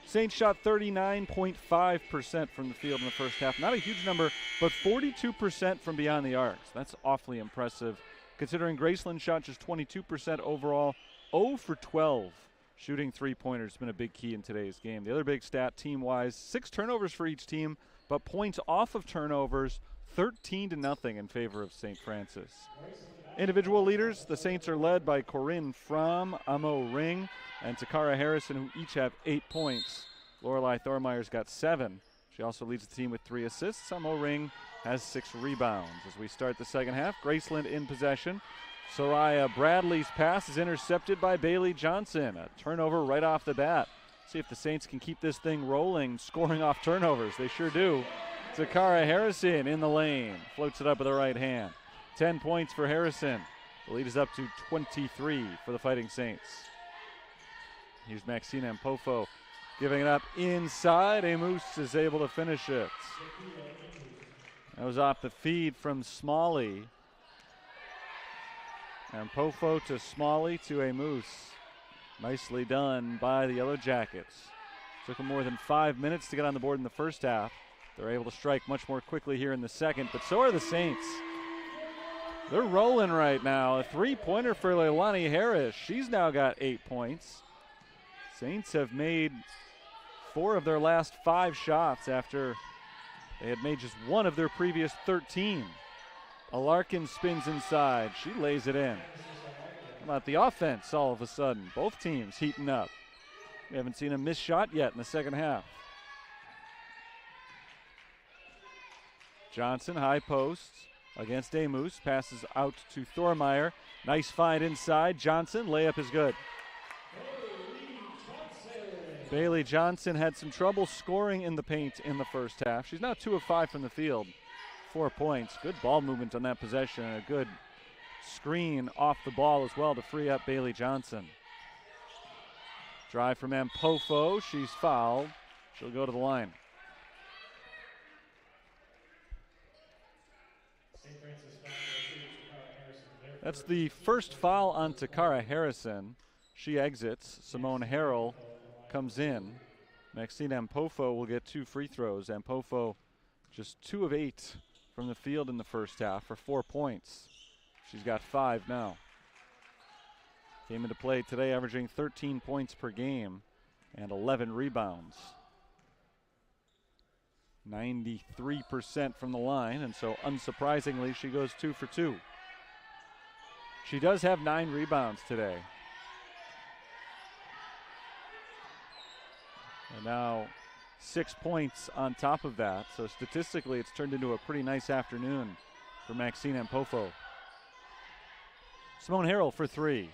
Saints shot 39.5% from the field in the first half. Not a huge number, but 42% from beyond the arcs. That's awfully impressive, considering Graceland shot just 22% overall, 0 for 12. Shooting three-pointers has been a big key in today's game. The other big stat team-wise, 6 turnovers for each team, but points off of turnovers, 13-0 in favor of St. Francis. Individual leaders, the Saints are led by Corinne Fromm, Amo Ring, and Takara Harrison, who each have 8 points. Lorelei Thormeyer's got 7. She also leads the team with 3 assists. Amo Ring has 6 rebounds. As we start the second half, Graceland in possession. Soraya Bradley's pass is intercepted by Bailey Johnson. A turnover right off the bat. See if the Saints can keep this thing rolling, scoring off turnovers. They sure do. Takara Harrison in the lane. Floats it up with the right hand. 10 points for Harrison. The lead is up to 23 for the Fighting Saints. Here's Maxine Ampofo giving it up inside. Amos is able to finish it. That was off the feed from Smalley. Ampofo to Smalley to Amos. Nicely done by the Yellow Jackets. Took them more than 5 minutes to get on the board in the first half. They're able to strike much more quickly here in the second, but so are the Saints. They're rolling right now. A three-pointer for Leilani Harris. She's now got 8 points. Saints have made 4 of their last 5 shots after they had made just 1 of their previous 13. Alarkin spins inside. She lays it in. How about the offense all of a sudden? Both teams heating up. We haven't seen a missed shot yet in the second half. Johnson, high post against Amos. Passes out to Thormeyer. Nice find inside. Johnson, layup is good. Bailey Johnson had some trouble scoring in the paint in the first half. She's now 2 of 5 from the field. 4 points. Good ball movement on that possession and a good screen off the ball as well to free up Bailey Johnson. Drive from Ampofo. She's fouled. She'll go to the line. That's the first foul on Takara Harrison. She exits. Simone Harrell comes in. Maxine Ampofo will get 2 free throws. Ampofo just 2 of 8 from the field in the first half for 4 points. She's got 5 now. Came into play today averaging 13 points per game and 11 rebounds. 93% from the line, and so unsurprisingly she goes 2 for 2. She does have 9 rebounds today. And now 6 points on top of that. So statistically, it's turned into a pretty nice afternoon for Maxine Ampofo. Simone Harrell for 3.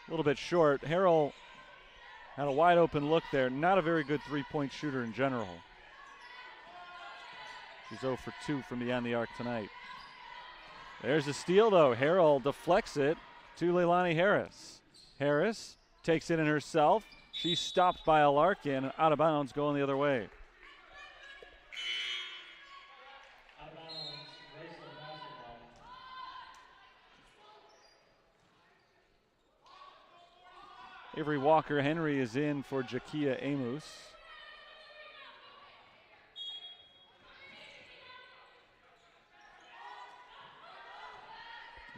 A little bit short. Harrell had a wide open look there. Not a very good three-point shooter in general. She's 0 for 2 from beyond the arc tonight. There's a steal, though. Harrell deflects it to Leilani Harris. Harris takes it in herself. She's stopped by a Larkin, out of bounds, going the other way. Out of bounds, Graceland basketball. Avery Walker-Henry is in for Jakia Amos.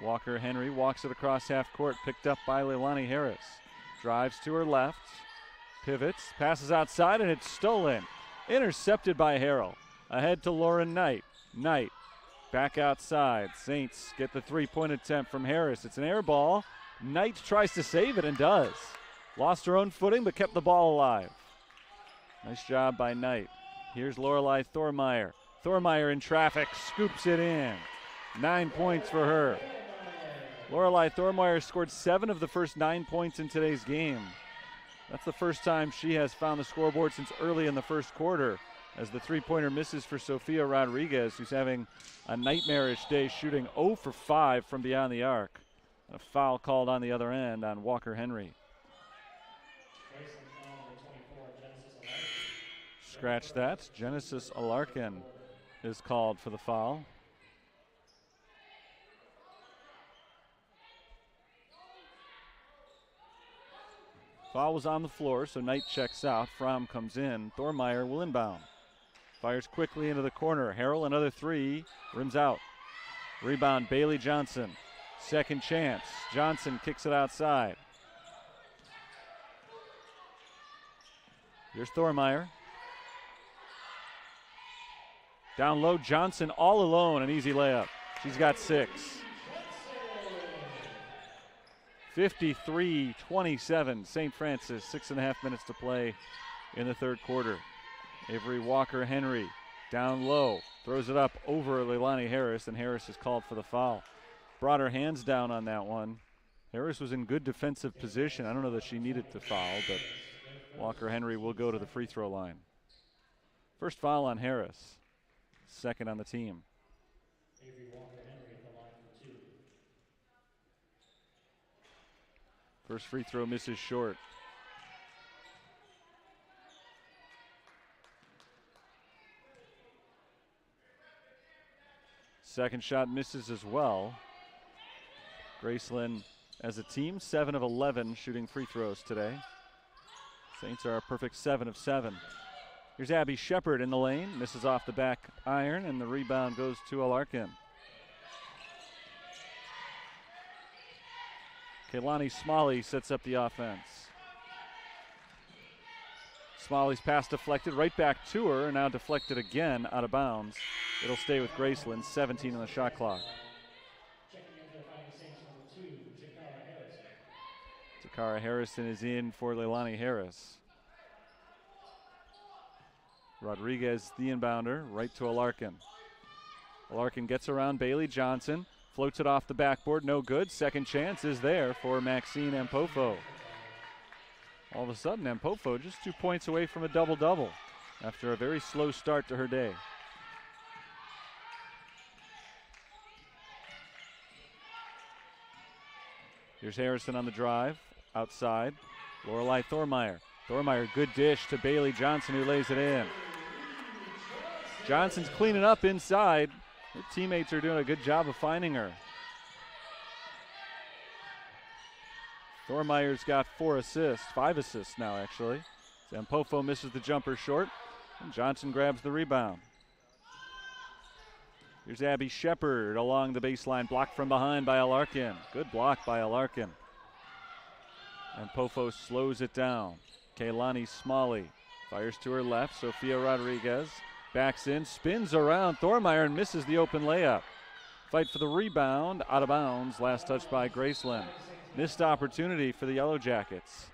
Walker-Henry walks it across half court, picked up by Leilani Harris. Drives to her left, pivots, passes outside, and it's stolen. Intercepted by Harrell. Ahead to Lauren Knight. Knight back outside. Saints get the three-point attempt from Harris. It's an air ball. Knight tries to save it and does. Lost her own footing but kept the ball alive. Nice job by Knight. Here's Lorelei Thormeyer. Thormeyer in traffic, scoops it in. 9 points for her. Lorelei Thormeyer scored 7 of the first 9 points in today's game. That's the first time she has found the scoreboard since early in the first quarter, as the three-pointer misses for Sofia Rodriguez, who's having a nightmarish day, shooting 0 for 5 from beyond the arc. A foul called on the other end on Walker-Henry. Scratch that. Genesis Alarkin is called for the foul. Foul was on the floor, so Knight checks out. Fromm comes in. Thormeyer will inbound. Fires quickly into the corner. Harrell, another three. Rims out. Rebound, Bailey Johnson. Second chance. Johnson kicks it outside. Here's Thormeyer. Down low, Johnson all alone, an easy layup. She's got 6. 53-27, St. Francis, 6.5 minutes to play in the third quarter. Avery Walker-Henry down low, throws it up over Leilani Harris, and Harris is called for the foul. Brought her hands down on that one. Harris was in good defensive position. I don't know that she needed to foul, but Walker-Henry will go to the free throw line. First foul on Harris, second on the team. Avery Walker-Henry at the line for 2. First free throw misses short. Second shot misses as well. Graceland, as a team, 7 of 11 shooting free throws today. Saints are a perfect 7 of 7. Here's Abby Shepard in the lane, misses off the back iron, and the rebound goes to Alarkin. Kaylani Smalley sets up the offense. Smalley's pass deflected right back to her, and now deflected again out of bounds. It'll stay with Graceland, 17 on the shot clock. Takara Harrison is in for Leilani Harris. Rodriguez, the inbounder, right to Alarkin. Alarkin gets around Bailey Johnson, floats it off the backboard, no good. Second chance is there for Maxine Ampofo. All of a sudden, Ampofo just 2 points away from a double-double after a very slow start to her day. Here's Harrison on the drive, outside. Lorelei Thormeyer. Thormeyer, good dish to Bailey Johnson, who lays it in. Johnson's cleaning up inside. Her teammates are doing a good job of finding her. Thormeyer's got 4 assists, 5 assists now actually. Ampofo misses the jumper short, and Johnson grabs the rebound. Here's Abby Shepard along the baseline, blocked from behind by Alarkin. Good block by Alarkin. Ampofo slows it down. Kaylani Smalley fires to her left. Sophia Rodriguez backs in, spins around Thormeyer and misses the open layup. Fight for the rebound, out of bounds, last touch by Graceland. Missed opportunity for the Yellow Jackets.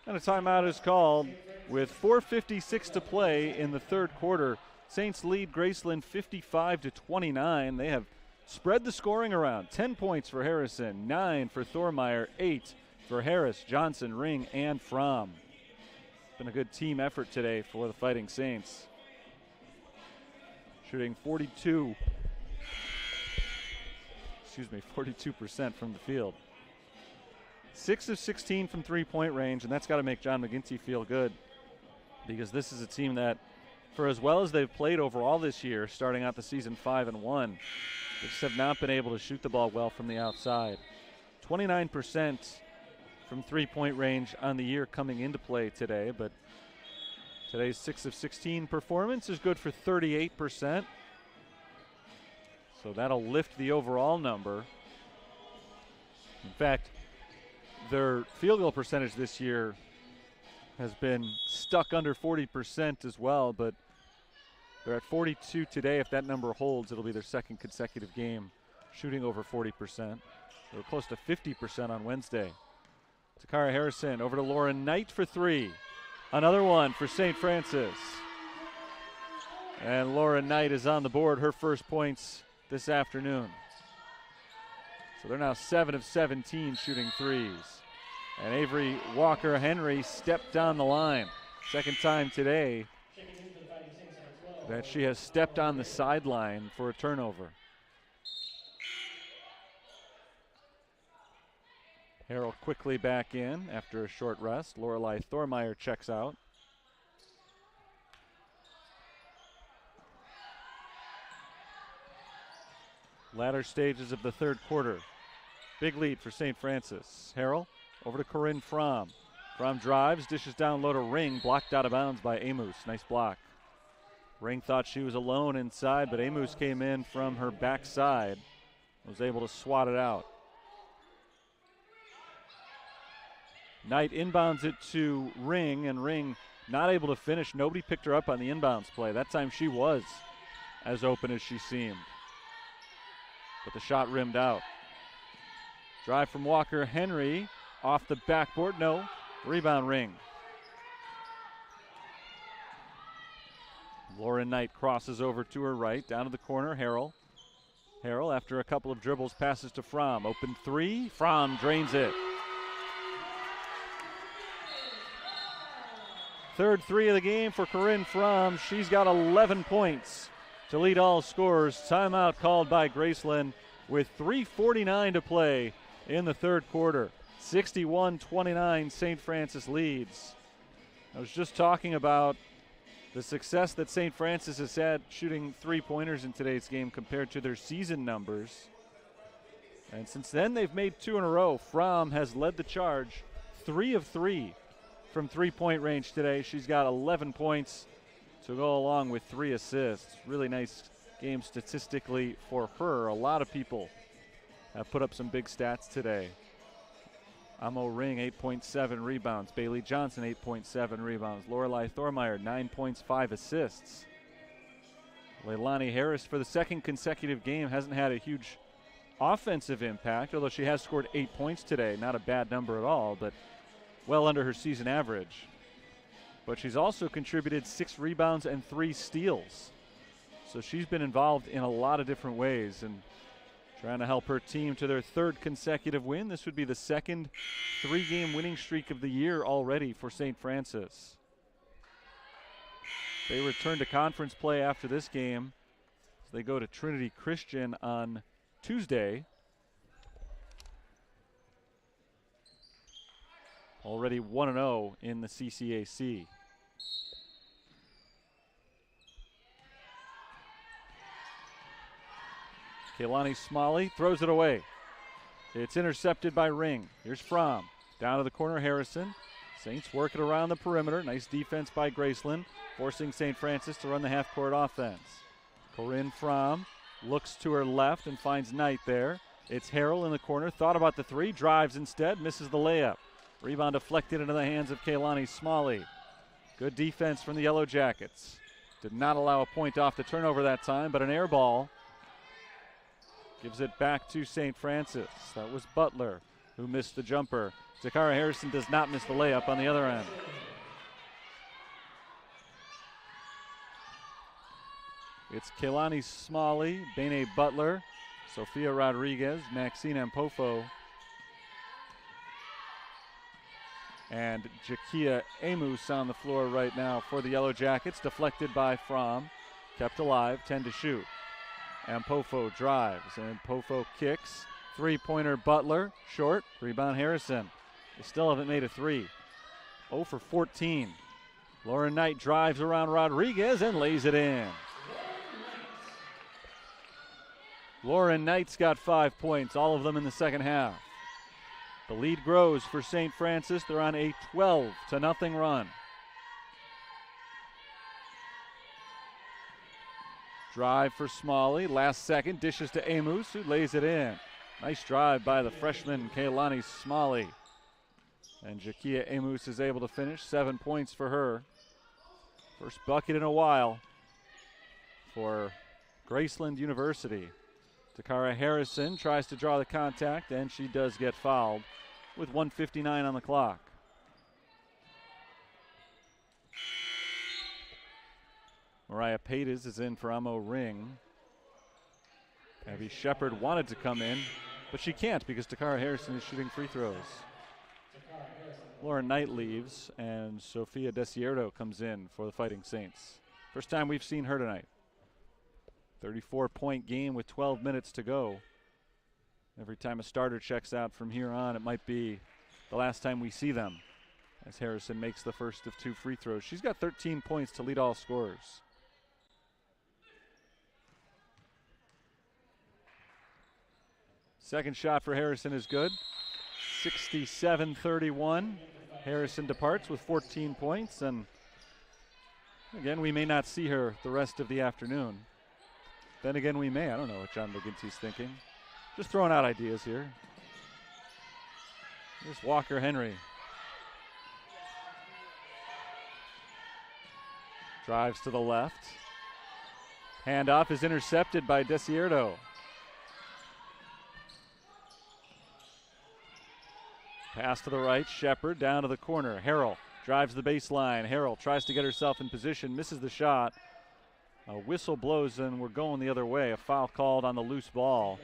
And a timeout is called with 4:56 to play in the third quarter. Saints lead Graceland 55-29. They have spread the scoring around. 10 points for Harrison, 9 for Thormeyer, 8 for Harris, Johnson, Ring, and Fromm. Been a good team effort today for the Fighting Saints. Shooting 42% from the field. 6 of 16 from three-point range, and that's got to make John McGinty feel good, because this is a team that, for as well as they've played overall this year, starting out the season 5-1, they just have not been able to shoot the ball well from the outside. 29% from three-point range on the year coming into play today, but today's 6 of 16 performance is good for 38%. So that'll lift the overall number. In fact, their field goal percentage this year has been stuck under 40% as well, but they're at 42 today. If that number holds, it'll be their second consecutive game shooting over 40%. They were close to 50% on Wednesday. Takara Harrison over to Lauren Knight for 3. Another one for St. Francis. And Lauren Knight is on the board, her first points this afternoon. So they're now 7 of 17 shooting threes. And Avery Walker-Henry stepped down the line. Second time today that she has stepped on the sideline for a turnover. Harrell quickly back in after a short rest. Lorelei Thormeyer checks out. Latter stages of the third quarter. Big lead for St. Francis. Harrell over to Corinne Fromm. Fromm drives, dishes down low to Ring, blocked out of bounds by Amos. Nice block. Ring thought she was alone inside, but Amos came in from her backside, was able to swat it out. Knight inbounds it to Ring, and Ring not able to finish. Nobody picked her up on the inbounds play. That time she was as open as she seemed. But the shot rimmed out. Drive from Walker Henry off the backboard. No. Rebound Ring. Lauren Knight crosses over to her right. Down to the corner. Harrell. Harrell, after a couple of dribbles, passes to Fromm. Open three. Fromm drains it. Third three of the game for Corinne Fromm. She's got 11 points to lead all scorers. Timeout called by Graceland with 3:49 to play in the third quarter. 61-29, St. Francis leads. I was just talking about the success that St. Francis has had shooting three-pointers in today's game compared to their season numbers. And since then, they've made two in a row. Fromm has led the charge, 3 of 3 from three-point range today. She's got 11 points to go along with 3 assists. Really nice game statistically for her. A lot of people have put up some big stats today. Amo Ring, 8.7 rebounds. Bailey Johnson, 8.7 rebounds. Lorelei Thormeyer, 9 points, 5 assists. Leilani Harris, for the second consecutive game, hasn't had a huge offensive impact, although she has scored 8 points today. Not a bad number at all, but well under her season average. But she's also contributed 6 rebounds and 3 steals. So she's been involved in a lot of different ways and trying to help her team to their third consecutive win. This would be the second 3-game winning streak of the year already for St. Francis. They return to conference play after this game as they go to Trinity Christian on Tuesday. Already 1-0 in the CCAC. Kaylani Smalley throws it away. It's intercepted by Ring. Here's Fromm. Down to the corner, Harrison. Saints work it around the perimeter. Nice defense by Graceland, forcing St. Francis to run the half-court offense. Corinne Fromm looks to her left and finds Knight there. It's Harrell in the corner. Thought about the three. Drives instead. Misses the layup. Rebound deflected into the hands of Kaylani Smalley. Good defense from the Yellow Jackets. Did not allow a point off the turnover that time, but an air ball gives it back to St. Francis. That was Butler who missed the jumper. Takara Harrison does not miss the layup on the other end. It's Kaylani Smalley, Bene Butler, Sophia Rodriguez, Maxine Ampofo, and Jakia Amos on the floor right now for the Yellow Jackets. Deflected by Fromm. Kept alive, 10 to shoot. Ampofo drives, and Ampofo kicks. Three-pointer Butler, short. Rebound Harrison. They still haven't made a three. 0 for 14. Lauren Knight drives around Rodriguez and lays it in. Lauren Knight's got 5 points, all of them in the second half. The lead grows for St. Francis. They're on a 12-0 run. Drive for Smalley. Last second. Dishes to Amos, who lays it in. Nice drive by the freshman Kaylani Smalley. And Jakia Amos is able to finish. 7 points for her. First bucket in a while for Graceland University. Takara Harrison tries to draw the contact, and she does get fouled with 1:59 on the clock. Mariah Pates is in for Amo Ring. Abby Shepard wanted to come in, but she can't because Takara Harrison is shooting free throws. Lauren Knight leaves, and Sofia Desierto comes in for the Fighting Saints. First time we've seen her tonight. 34-point game with 12 minutes to go. Every time a starter checks out from here on, it might be the last time we see them, as Harrison makes the first of 2 free throws. She's got 13 points to lead all scorers. Second shot for Harrison is good. 67-31. Harrison departs with 14 points, and again, we may not see her the rest of the afternoon. Then again, we may. I don't know what John McGinty's thinking. Just throwing out ideas here. Here's Walker Henry. Drives to the left. Handoff is intercepted by Desierto. Pass to the right, Shepard down to the corner. Harrell drives the baseline. Harrell tries to get herself in position, misses the shot. A whistle blows and we're going the other way. A foul called on the loose ball.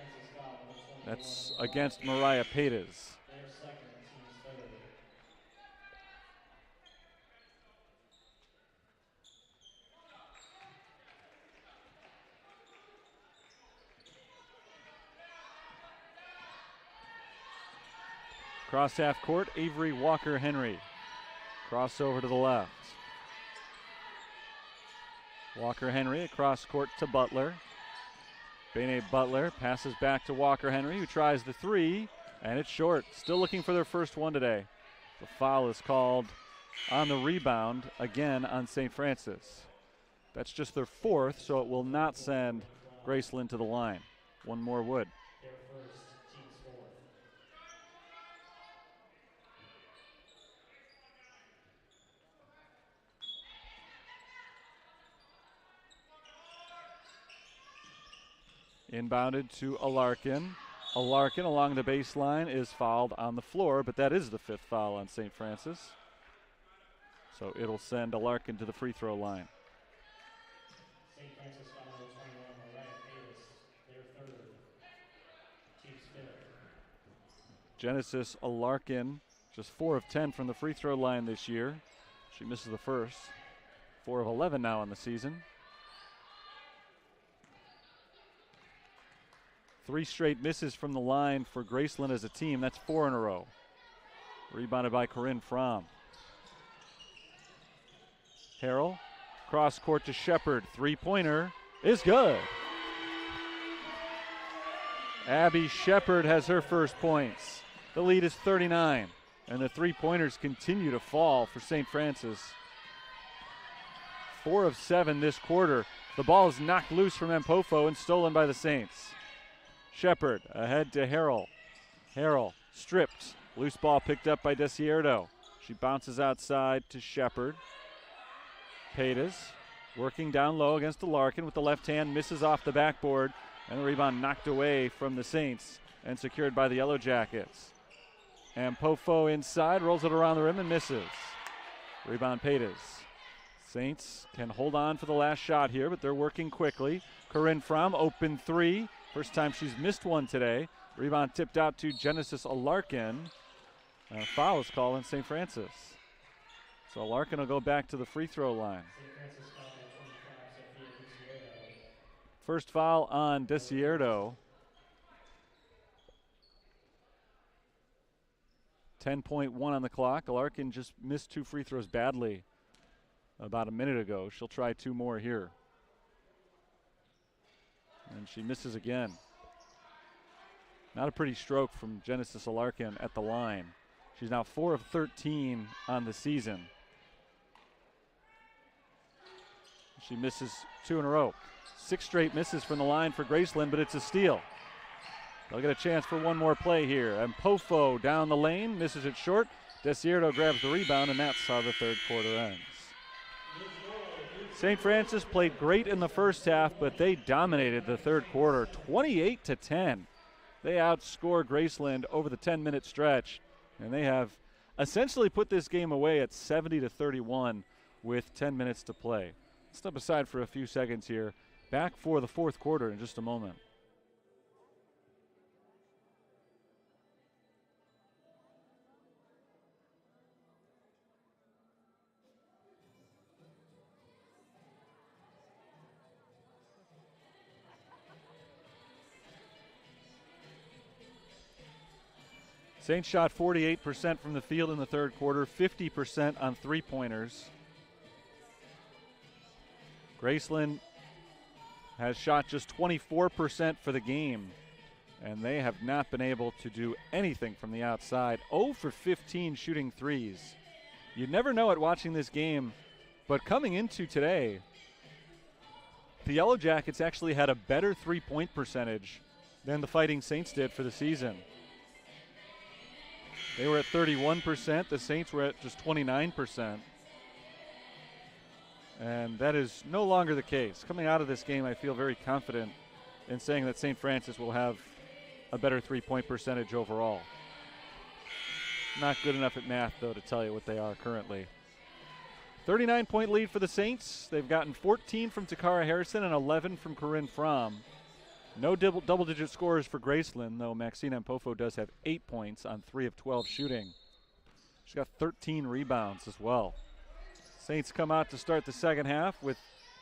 That's against Mariah Pates. Cross half court, Avery Walker Henry. Crossover to the left. Walker Henry across court to Butler. Bene Butler passes back to Walker Henry, who tries the three, and it's short. Still looking for their first one today. The foul is called on the rebound, again on St. Francis. That's just their fourth, so it will not send Graceland to the line. One more would. Inbounded to Alarkin. Alarkin along the baseline is fouled on the floor, but that is the fifth foul on St. Francis. So it'll send Alarkin to the free throw line. St. Francis foul number 21, Mariah Pates, their third, team's fifth. Genesis Alarkin, just 4 of 10 from the free throw line this year. She misses the first. 4 of 11 now in the season. 3 straight misses from the line for Graceland as a team. That's 4 in a row. Rebounded by Corinne Fromm. Harrell, cross court to Shepard. 3-pointer is good. Abby Shepard has her first points. The lead is 39, and the 3-pointers continue to fall for St. Francis. 4 of 7 this quarter. The ball is knocked loose from Mpofo and stolen by the Saints. Shepard ahead to Harrell. Harrell stripped. Loose ball picked up by Desierto. She bounces outside to Shepard. Pates working down low against Alarkin with the left hand, misses off the backboard, and the rebound knocked away from the Saints and secured by the Yellow Jackets. And Pofo inside, rolls it around the rim and misses. Rebound Pates. Saints can hold on for the last shot here, but they're working quickly. Corinne Fromm, open 3. First time she's missed one today. Rebound tipped out to Genesis Alarkin. And a foul is called on St. Francis. So Alarkin will go back to the free throw line. First foul on Desierto. 10.1 on the clock. Alarkin just missed 2 free throws badly about a minute ago. She'll try 2 more here. And she misses again. Not a pretty stroke from Genesis Alarkin at the line. She's now 4 of 13 on the season. She misses 2 in a row. 6 straight misses from the line for Graceland, but it's a steal. They'll get a chance for one more play here. And Pofo down the lane, misses it short. Desierto grabs the rebound, and that's how the third quarter ends. St. Francis played great in the first half, but they dominated the third quarter, 28-10. They outscored Graceland over the 10-minute stretch, and they have essentially put this game away at 70-31 with 10 minutes to play. Step aside for a few seconds here. Back for the fourth quarter in just a moment. Saints shot 48% from the field in the third quarter, 50% on 3-pointers. Graceland has shot just 24% for the game and they have not been able to do anything from the outside. 0 for 15 shooting threes. You never know it watching this game, but coming into today, the Yellow Jackets actually had a better three-point percentage than the Fighting Saints did for the season. They were at 31%. The Saints were at just 29%. And that is no longer the case. Coming out of this game, I feel very confident in saying that St. Francis will have a better three-point percentage overall. Not good enough at math, though, to tell you what they are currently. 39-point lead for the Saints. They've gotten 14 from Takara Harrison and 11 from Corinne Fromm. No double-digit scores for Graceland, though Maxine Ampofo does have 8 points on 3 of 12 shooting. She's got 13 rebounds as well. Saints come out to start the second half with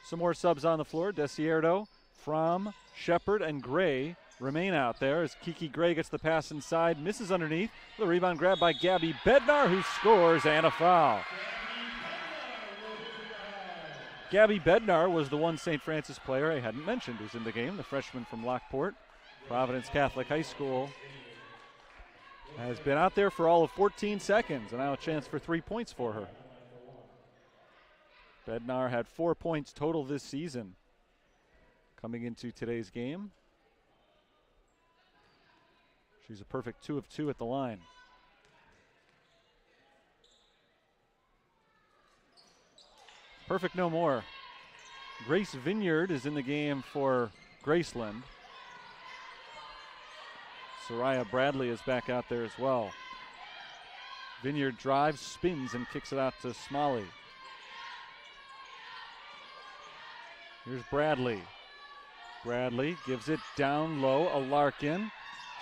some more subs on the floor. Desierto, Fromm, Shepard, and Gray remain out there as Kiki Gray gets the pass inside, misses underneath. The rebound grabbed by Gabby Bednar, who scores, and a foul. Gabby Bednar was the one St. Francis player I hadn't mentioned who's in the game, the freshman from Lockport. Providence Catholic High School has been out there for all of 14 seconds, and now a chance for 3 points for her. Bednar had 4 points total this season coming into today's game. She's a perfect 2 of 2 at the line. Perfect no more. Grace Vineyard is in the game for Graceland. Soraya Bradley is back out there as well. Vineyard drives, spins, and kicks it out to Smalley. Here's Bradley. Bradley gives it down low. A Larkin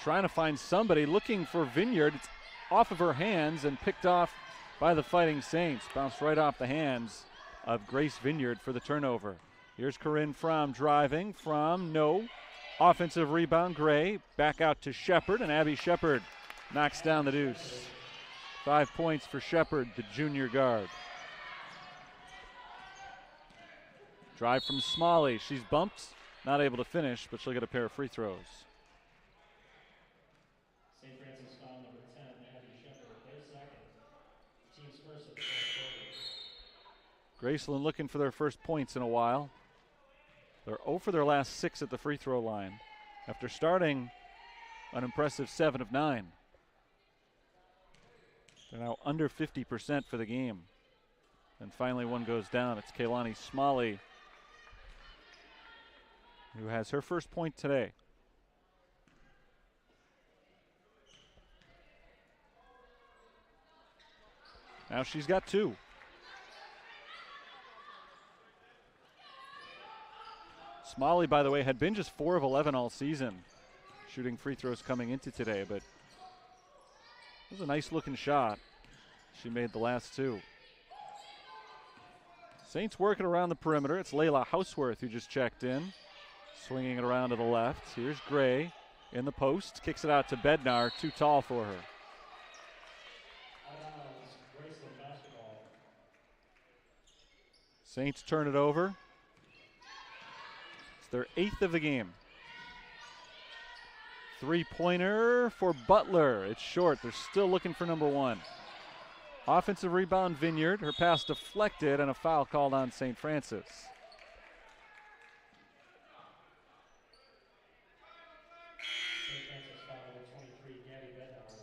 trying to find somebody, looking for Vineyard. It's off of her hands and picked off by the Fighting Saints. Bounced right off the hands of Grace Vineyard for the turnover. Here's Corinne Fromm driving. Fromm, no. Offensive rebound, Gray. Back out to Shepard, and Abby Shepard knocks down the deuce. 5 points for Shepard, the junior guard. Drive from Smalley. She's bumped, not able to finish, but she'll get a pair of free throws. St. Francis foul number 10, Abby Shepard, their second. Team's first of the fourth quarter. Graceland looking for their first points in a while. They're 0 for their last 6 at the free throw line after starting an impressive 7 of 9. They're now under 50% for the game. And finally one goes down. It's Kaylani Smalley who has her first point today. Now she's got 2. Smalley, by the way, had been just 4 of 11 all season, shooting free throws coming into today, but it was a nice looking shot. She made the last 2. Saints working around the perimeter. It's Layla Houseworth who just checked in, swinging it around to the left. Here's Gray in the post, kicks it out to Bednar, too tall for her. Saints turn it over. It's their 8th of the game. Three-pointer for Butler. It's short. They're still looking for number 1. Offensive rebound, Vineyard. Her pass deflected and a foul called on St. Francis.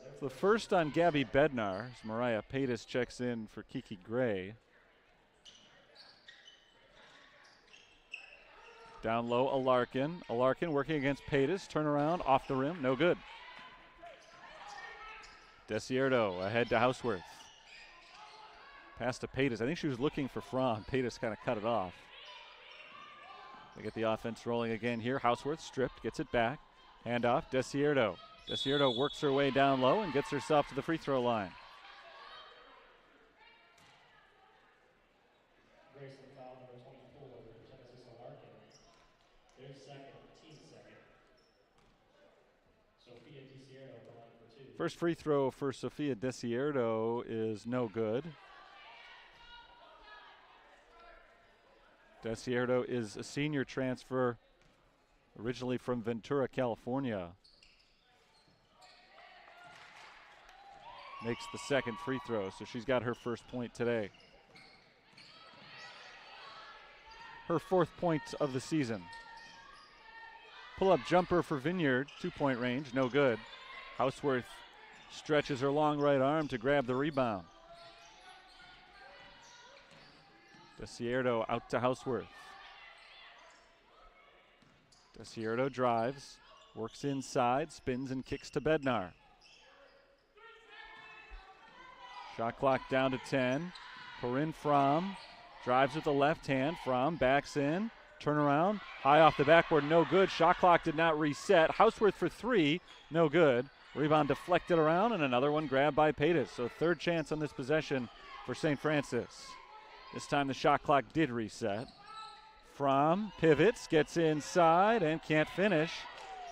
It's the first on Gabby Bednar as Mariah Paytas checks in for Kiki Gray. Down low, Alarkin. Alarkin working against Paytas. Turnaround, off the rim, no good. Desierto ahead to Houseworth. Pass to Paytas. I think she was looking for Fromm. Paytas kind of cut it off. They get the offense rolling again here. Houseworth stripped, gets it back. Handoff, Desierto. Desierto works her way down low and gets herself to the free throw line. Graceland foul number 24, Genesis Larkin. Their second, team second. Sophia Desierto on the line for 2. First free throw for Sophia Desierto is no good. Desierto is a senior transfer originally from Ventura, California. makes the second free throw, so she's got her first point today. Her 4th point of the season. Pull-up jumper for Vineyard, 2-point range, no good. Houseworth stretches her long right arm to grab the rebound. Desierto out to Houseworth. Desierto drives, works inside, spins and kicks to Bednar. Shot clock down to 10. Corinne Fromm drives with the left hand. Fromm backs in, turnaround, high off the backboard, no good. Shot clock did not reset. Houseworth for 3, no good. Rebound deflected around, and another one grabbed by Paytas. So 3rd chance on this possession for St. Francis. This time the shot clock did reset. Fromm pivots, gets inside, and can't finish.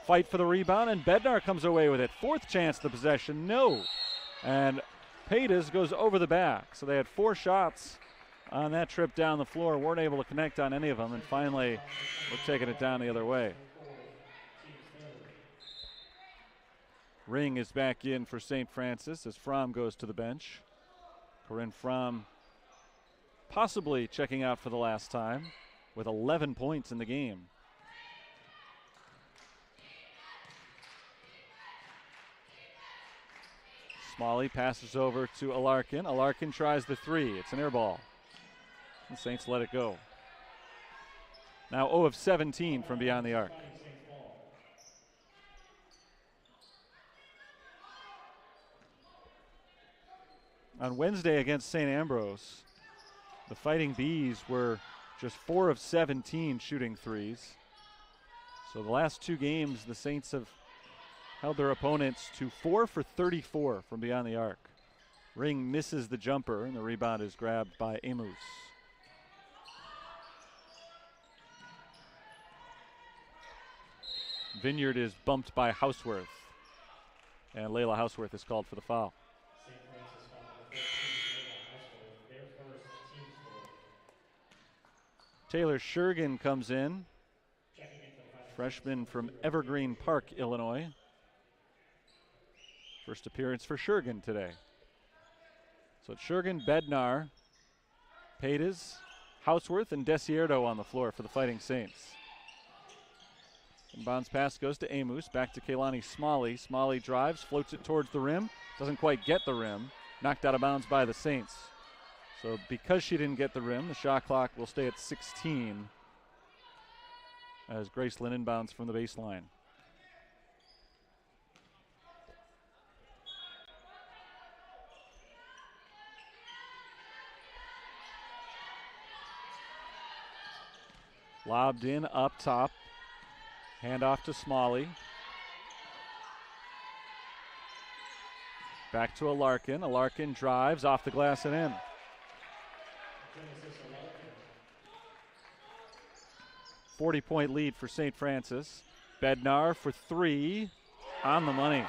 Fight for the rebound, and Bednar comes away with it. 4th chance of the possession, no. And Paytas goes over the back. So they had 4 shots on that trip down the floor. Weren't able to connect on any of them, and finally we're taking it down the other way. Ring is back in for St. Francis as Fromm goes to the bench. Corinne Fromm possibly checking out for the last time with 11 points in the game. Smalley passes over to Alarkin. Alarkin tries the 3. It's an air ball. The Saints let it go. Now 0 of 17 from beyond the arc. On Wednesday against St. Ambrose, the Fighting Bees were just 4 of 17 shooting threes. So the last 2 games, the Saints have held their opponents to 4 for 34 from beyond the arc. Ring misses the jumper, and the rebound is grabbed by Amos. Vineyard is bumped by Houseworth, and Layla Houseworth is called for the foul. Taylor Shergan comes in, freshman from Evergreen Park, Illinois. First appearance for Shergan today. So it's Shergan, Bednar, Paytas, Houseworth, and Desierto on the floor for the Fighting Saints. Inbounds pass goes to Amos, back to Kaylani Smalley. Smalley drives, floats it towards the rim, doesn't quite get the rim, knocked out of bounds by the Saints. So because she didn't get the rim, the shot clock will stay at 16 as Graceland inbounds from the baseline. Lobbed in up top. Handoff to Smalley. Back to Alarkin. Alarkin drives off the glass and in. 40-point lead for St. Francis. Bednar for 3 on the money.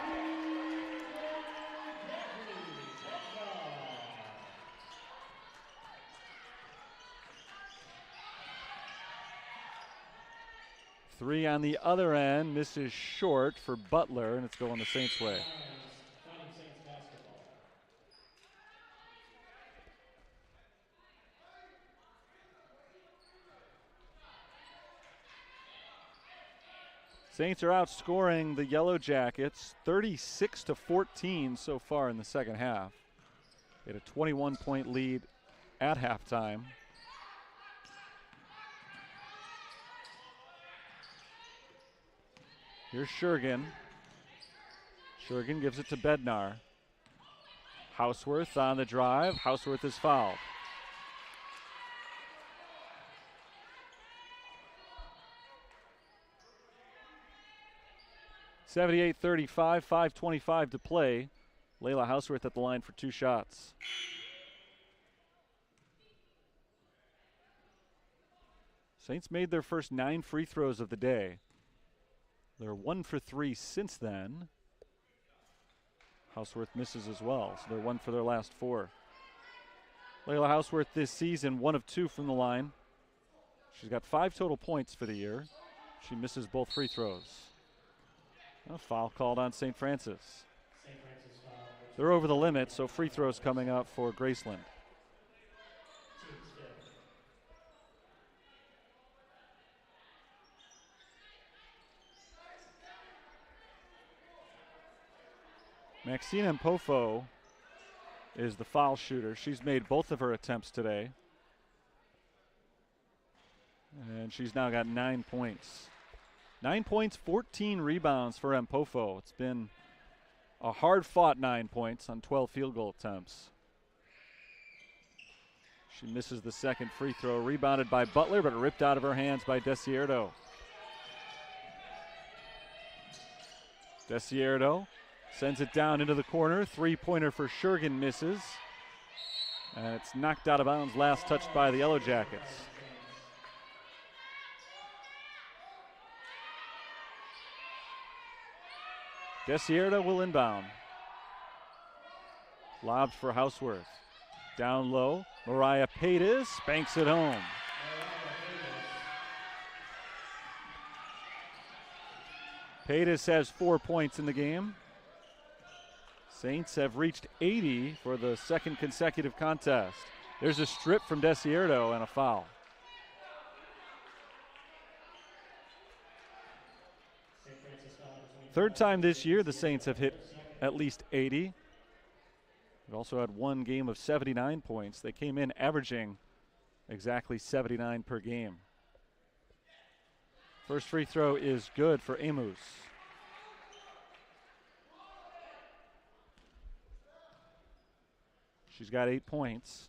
Three on the other end, misses short for Butler, and it's going the Saints' way. Saints are outscoring the Yellow Jackets 36-14 so far in the second half. They had a 21-point lead at halftime. Here's Shergan. Shergan gives it to Bednar. Houseworth on the drive. Houseworth is fouled. (78-35), 5:25 to play. Layla Houseworth at the line for 2 shots. Saints made their first 9 free throws of the day. They're 1 for 3 since then. Houseworth misses as well, so they're 1 for their last 4. Layla Houseworth this season 1 of 2 from the line. She's got 5 total points for the year. She misses both free throws. A foul called on St. Francis. They're over the limit, so free throws coming up for Graceland. Maxine Mpofo is the foul shooter. She's made both of her attempts today. And she's now got 9 points. 9 points, 14 rebounds for Mpofo. It's been a hard-fought 9 points on 12 field goal attempts. She misses the second free throw, rebounded by Butler, but ripped out of her hands by Desierto. Desierto sends it down into the corner. Three-pointer for Shergan misses. And it's knocked out of bounds, last touched by the Yellow Jackets. Desierto will inbound. Lobbed for Houseworth. Down low, Mariah Paytas banks it home. Paytas has 4 points in the game. Saints have reached 80 for the second consecutive contest. There's a strip from Desierto and a foul. Third time this year the Saints have hit at least 80. They've also had one game of 79 points. They came in averaging exactly 79 per game. First free throw is good for Amos. She's got 8 points.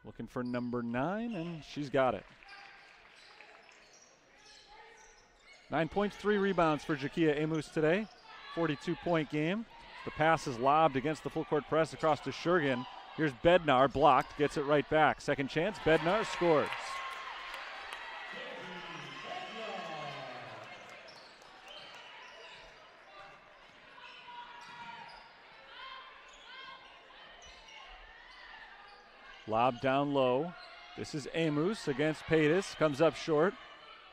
Looking for number 9, and she's got it. 9 points, 3 rebounds for Jakia Amos today. 42-point game. The pass is lobbed against the full court press across to Shergan. Here's Bednar, blocked, gets it right back. Second chance, Bednar scores. Lob down low. This is Amos against Paytas. Comes up short.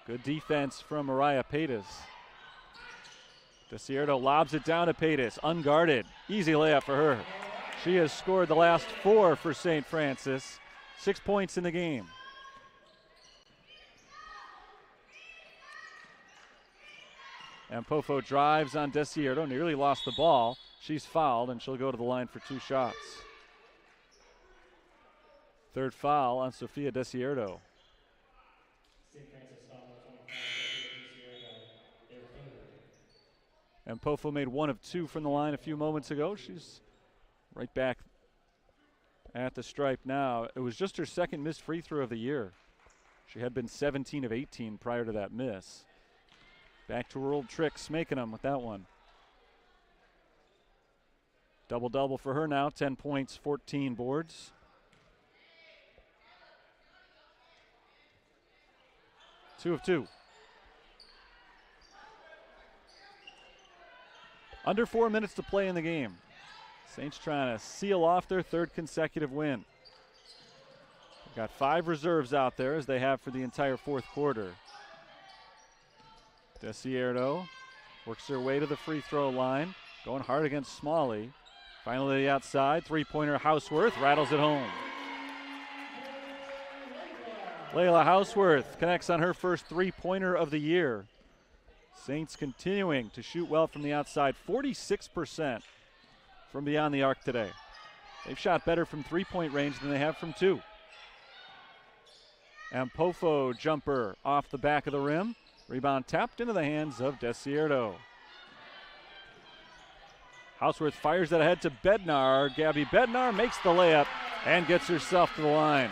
Good defense from Mariah Paytas. Desierto lobs it down to Paytas. Unguarded. Easy layup for her. She has scored the last 4 for St. Francis. 6 points in the game. Mpofo drives on Desierto. Nearly lost the ball. She's fouled, and she'll go to the line for 2 shots. Third foul on Sofia Desierto. Mpofo made 1 of 2 from the line a few moments ago. She's right back at the stripe now. It was just her second missed free throw of the year. She had been 17 of 18 prior to that miss. Back to her old tricks, making them with that one. Double-double for her now, 10 points, 14 boards. Two of 2. Under 4 minutes to play in the game. Saints trying to seal off their 3rd consecutive win. They've got 5 reserves out there, as they have for the entire 4th quarter. Desierto works her way to the free throw line, going hard against Smalley. Finally the outside, three-pointer Houseworth rattles it home. Layla Houseworth connects on her first three-pointer of the year. Saints continuing to shoot well from the outside, 46% from beyond the arc today. They've shot better from three-point range than they have from 2. Mpofo jumper off the back of the rim. Rebound tapped into the hands of Desierto. Houseworth fires it ahead to Bednar. Gabby Bednar makes the layup and gets herself to the line.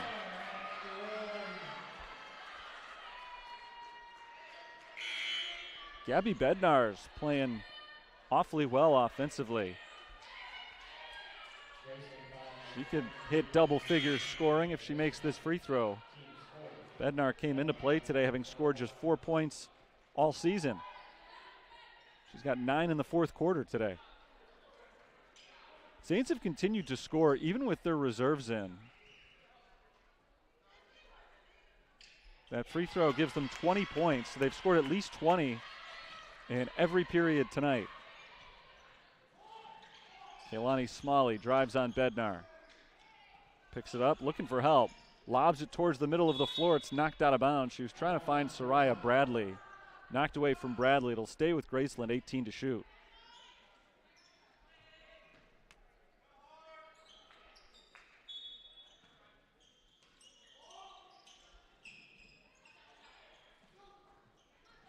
Gabby Bednar's playing awfully well offensively. She could hit double figures scoring if she makes this free throw. Bednar came into play today having scored just 4 points all season. She's got 9 in the 4th quarter today. Saints have continued to score even with their reserves in. That free throw gives them 20 points. So they've scored at least 20 in every period tonight. Kaylani Smalley drives on Bednar. Picks it up, looking for help. Lobs it towards the middle of the floor. It's knocked out of bounds. She was trying to find Soraya Bradley. Knocked away from Bradley. It'll stay with Graceland, 18 to shoot.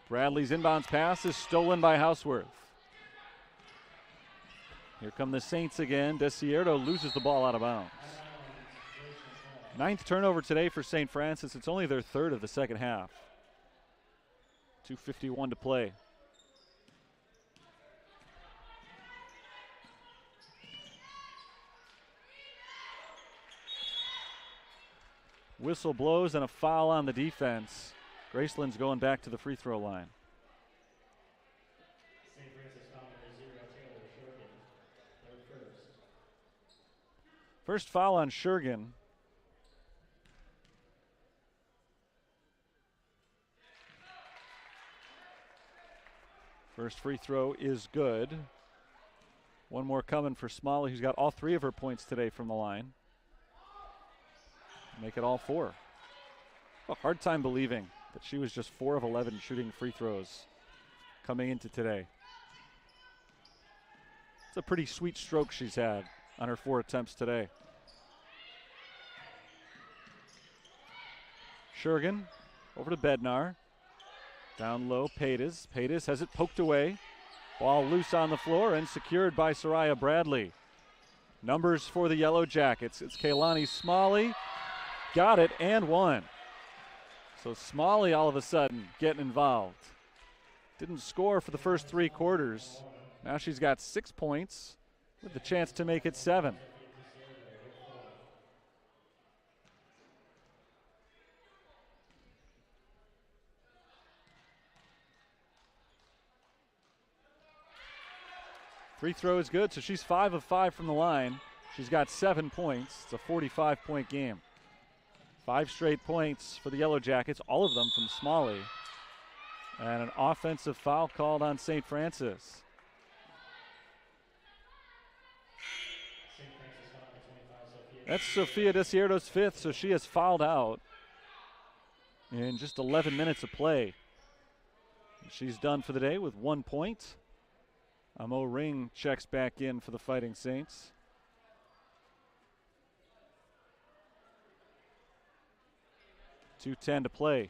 Bradley's inbounds pass is stolen by Houseworth. Here come the Saints again. Desierto loses the ball out of bounds. 9th turnover today for St. Francis. It's only their 3rd of the second half. 2:51 to play. Whistle blows and a foul on the defense. Graceland's going back to the free throw line. St. Francis foul number 0, Taylor Shurkin, third first. First foul on Shurkin. First free throw is good. One more coming for Smalley, who's got all 3 of her points today from the line. Make it all 4. A hard time believing that she was just 4 of 11 shooting free throws coming into today. It's a pretty sweet stroke she's had on her 4 attempts today. Shurkin over to Bednar. Down low, Paytas. Paytas has it poked away. Ball loose on the floor and secured by Soraya Bradley. Numbers for the Yellow Jackets. It's Kaylani Smalley. Got it and one. So Smalley all of a sudden getting involved. Didn't score for the first 3 quarters. Now she's got 6 points with the chance to make it 7. Free throw is good, so she's 5 of 5 from the line. She's got 7 points. It's a 45-point game. 5 straight points for the Yellow Jackets, all of them from Smalley. And an offensive foul called on St. Francis. That's Sophia Desierto's 5th, so she has fouled out in just 11 minutes of play. She's done for the day with 1 point. Amo Ring checks back in for the Fighting Saints. .210 to play.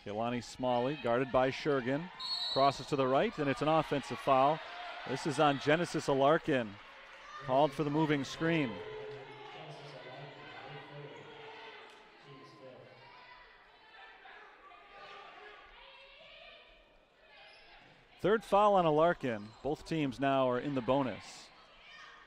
Kaylani Smalley guarded by Shurkin. Crosses to the right, and it's an offensive foul. This is on Genesis Alarkin. Called for the moving screen. Third foul on Alarkin. Both teams now are in the bonus.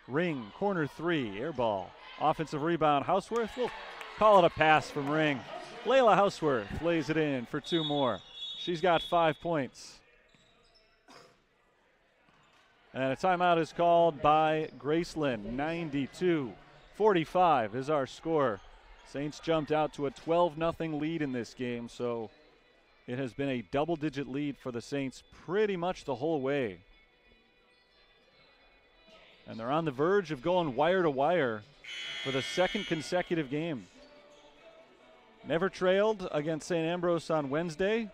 Ring, corner 3, air ball. Offensive rebound, Houseworth will call it a pass from Ring. Layla Houseworth lays it in for 2 more. She's got 5 points. And a timeout is called by Graceland. 92-45 is our score. Saints jumped out to a 12-0 lead in this game, so it has been a double-digit lead for the Saints pretty much the whole way. And they're on the verge of going wire to wire for the 2nd consecutive game. Never trailed against St. Ambrose on Wednesday,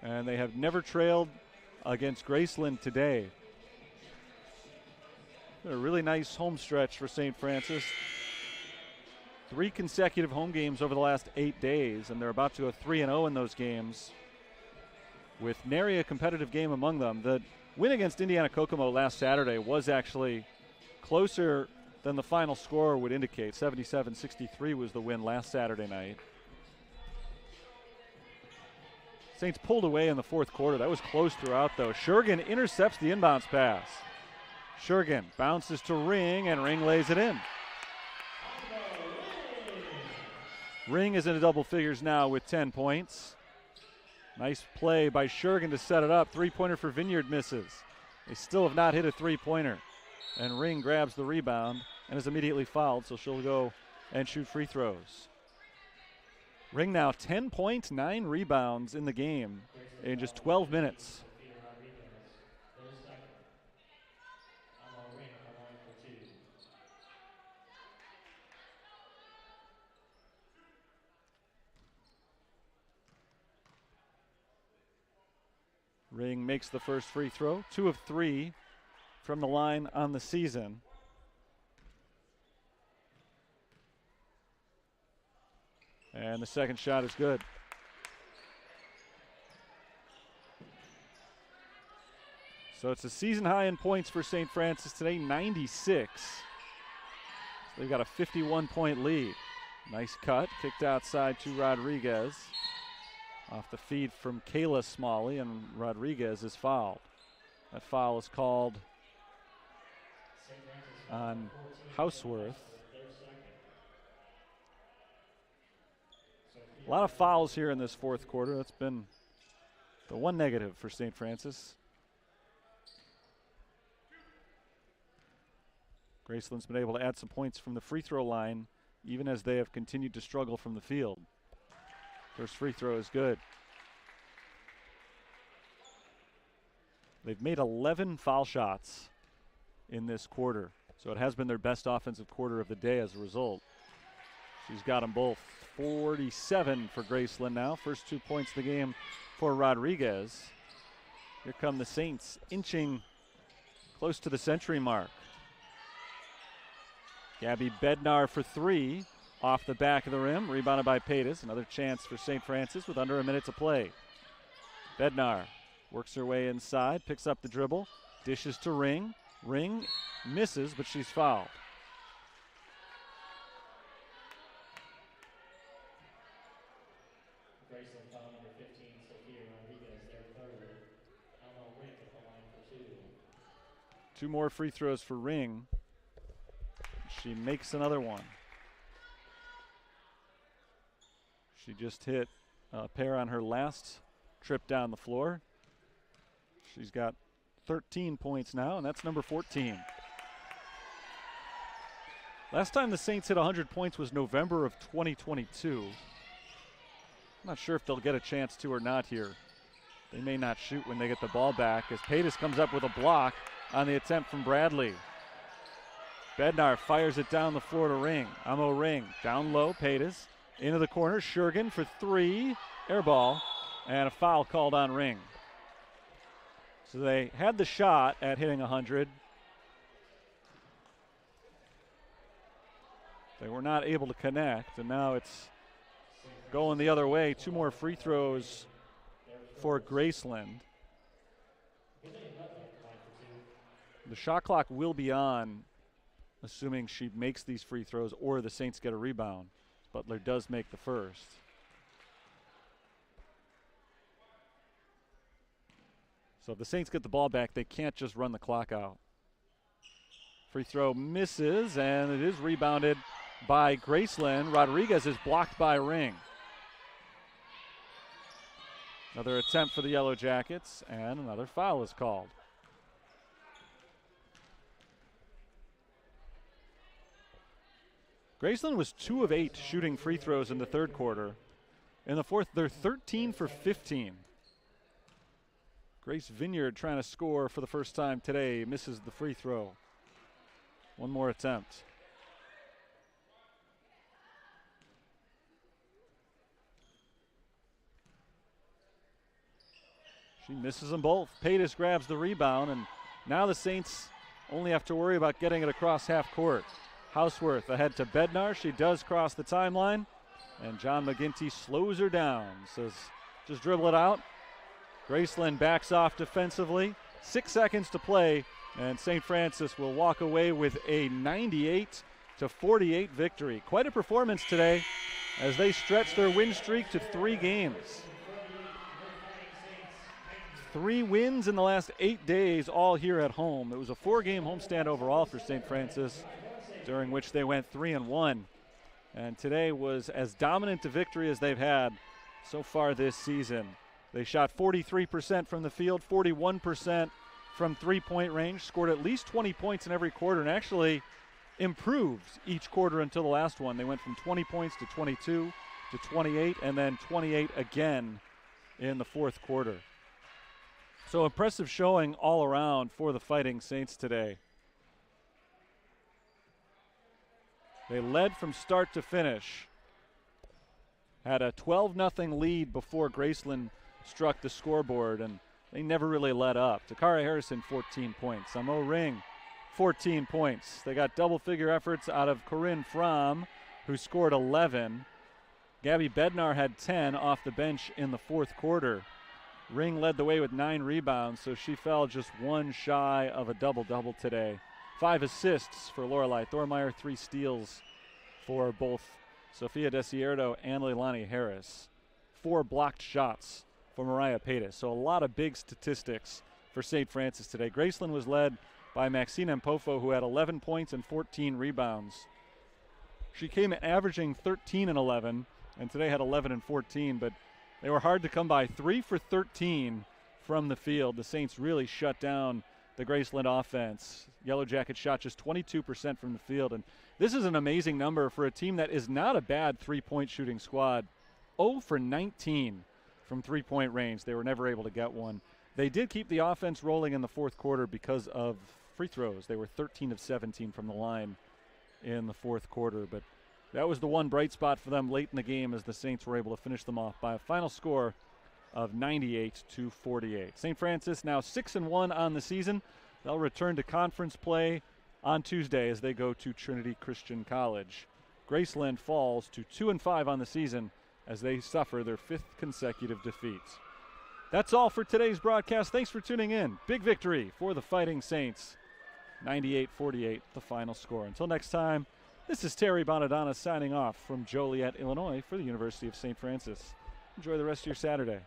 and they have never trailed against Graceland today. A really nice home stretch for St. Francis. 3 consecutive home games over the last 8 days, and they're about to go 3-0 in those games, with nary a competitive game among them. The win against Indiana Kokomo last Saturday was actually closer than the final score would indicate. 77-63 was the win last Saturday night. Saints pulled away in the 4th quarter. That was close throughout, though. Shurkin intercepts the inbounds pass. Shurkin bounces to Ring, and Ring lays it in. Ring is in the double figures now with 10 points. Nice play by Shurkin to set it up. 3-pointer for Vineyard misses. They still have not hit a 3-pointer. And Ring grabs the rebound and is immediately fouled, so she'll go and shoot free throws. Ring now 10 points, 9 rebounds in the game in just 12 minutes. Ring makes the first free throw, 2 of 3 from the line on the season. And the second shot is good. So it's a season high in points for St. Francis today, 96. So they've got a 51-point lead. Nice cut, kicked outside to Rodriguez. Off the feed from Kayla Smalley, and Rodriguez is fouled. That foul is called on Houseworth. A lot of fouls here in this fourth quarter. That's been the one negative for St. Francis. Graceland's been able to add some points from the free throw line, even as they have continued to struggle from the field. First free throw is good. They've made 11 foul shots in this quarter, so it has been their best offensive quarter of the day as a result. She's got them both. 47 for Graceland now. First 2 points of the game for Rodriguez. Here come the Saints, inching close to the century mark. Gabby Bednar for 3. Off the back of the rim, rebounded by Paytas. Another chance for St. Francis with under a minute to play. Bednar works her way inside, picks up the dribble, dishes to Ring. Ring misses, but she's fouled. Graceland foul number 15, Sophia Rodriguez, their third. Alma Ring at the line for 2. 2 more free throws for Ring. She makes another one. She just hit a pair on her last trip down the floor. She's got 13 points now, and that's number 14. Last time the Saints hit 100 points was November of 2022. I'm not sure if they'll get a chance to or not here. They may not shoot when they get the ball back, as Paytas comes up with a block on the attempt from Bradley. Bednar fires it down the floor to Ring. Amo Ring, down low, Paytas. Into the corner, Shergan for 3, air ball, and a foul called on Ring. So they had the shot at hitting 100. They were not able to connect, and now it's going the other way. 2 more free throws for Graceland. The shot clock will be on, assuming she makes these free throws or the Saints get a rebound. Butler does make the first. So if the Saints get the ball back, they can't just run the clock out. Free throw misses, and it is rebounded by Graceland. Rodriguez is blocked by Ring. Another attempt for the Yellow Jackets, and another foul is called. Graceland was 2 of 8 shooting free throws in the third quarter. In the fourth, they're 13 for 15. Grace Vineyard trying to score for the first time today, misses the free throw. One more attempt. She misses them both. Paytas grabs the rebound, and now the Saints only have to worry about getting it across half court. Houseworth ahead to Bednar. She does cross the timeline, and John McGinty slows her down. Says, just dribble it out. Graceland backs off defensively. 6 seconds to play, and St. Francis will walk away with a 98-48 victory. Quite a performance today as they stretch their win streak to 3 games. 3 wins in the last 8 days, all here at home. It was a 4-game homestand overall for St. Francis, during which they went 3-1. And today was as dominant a victory as they've had so far this season. They shot 43% from the field, 41% from three-point range, scored at least 20 points in every quarter, and actually improved each quarter until the last one. They went from 20 points to 22 to 28, and then 28 again in the fourth quarter. So impressive showing all around for the Fighting Saints today. They led from start to finish. Had a 12-0 lead before Graceland struck the scoreboard, and they never really let up. Takara Harrison, 14 points. Amo Ring, 14 points. They got double-figure efforts out of Corinne Fromm, who scored 11. Gabby Bednar had 10 off the bench in the fourth quarter. Ring led the way with 9 rebounds, so she fell just one shy of a double-double today. 5 assists for Lorelei Thormeyer, 3 steals for both Sofia Desierto and Leilani Harris. 4 blocked shots for Mariah Paytas. So a lot of big statistics for St. Francis today. Graceland was led by Maxine Mpofo, who had 11 points and 14 rebounds. She came in averaging 13 and 11, and today had 11 and 14, but they were hard to come by. 3 for 13 from the field. The Saints really shut down the Graceland offense. Yellow Jackets shot just 22% from the field, and this is an amazing number for a team that is not a bad three-point shooting squad. 0 for 19 from three-point range. They were never able to get one. They did keep the offense rolling in the fourth quarter because of free throws. They were 13 of 17 from the line in the fourth quarter, but that was the one bright spot for them late in the game as the Saints were able to finish them off by a final score of 98-48. St. Francis now 6-1 on the season. They'll return to conference play on Tuesday as they go to Trinity Christian College. Graceland falls to 2-5 on the season as they suffer their 5th consecutive defeat. That's all for today's broadcast. Thanks for tuning in. Big victory for the Fighting Saints. 98-48, the final score. Until next time, this is Terry Bonadonna signing off from Joliet, Illinois for the University of St. Francis. Enjoy the rest of your Saturday.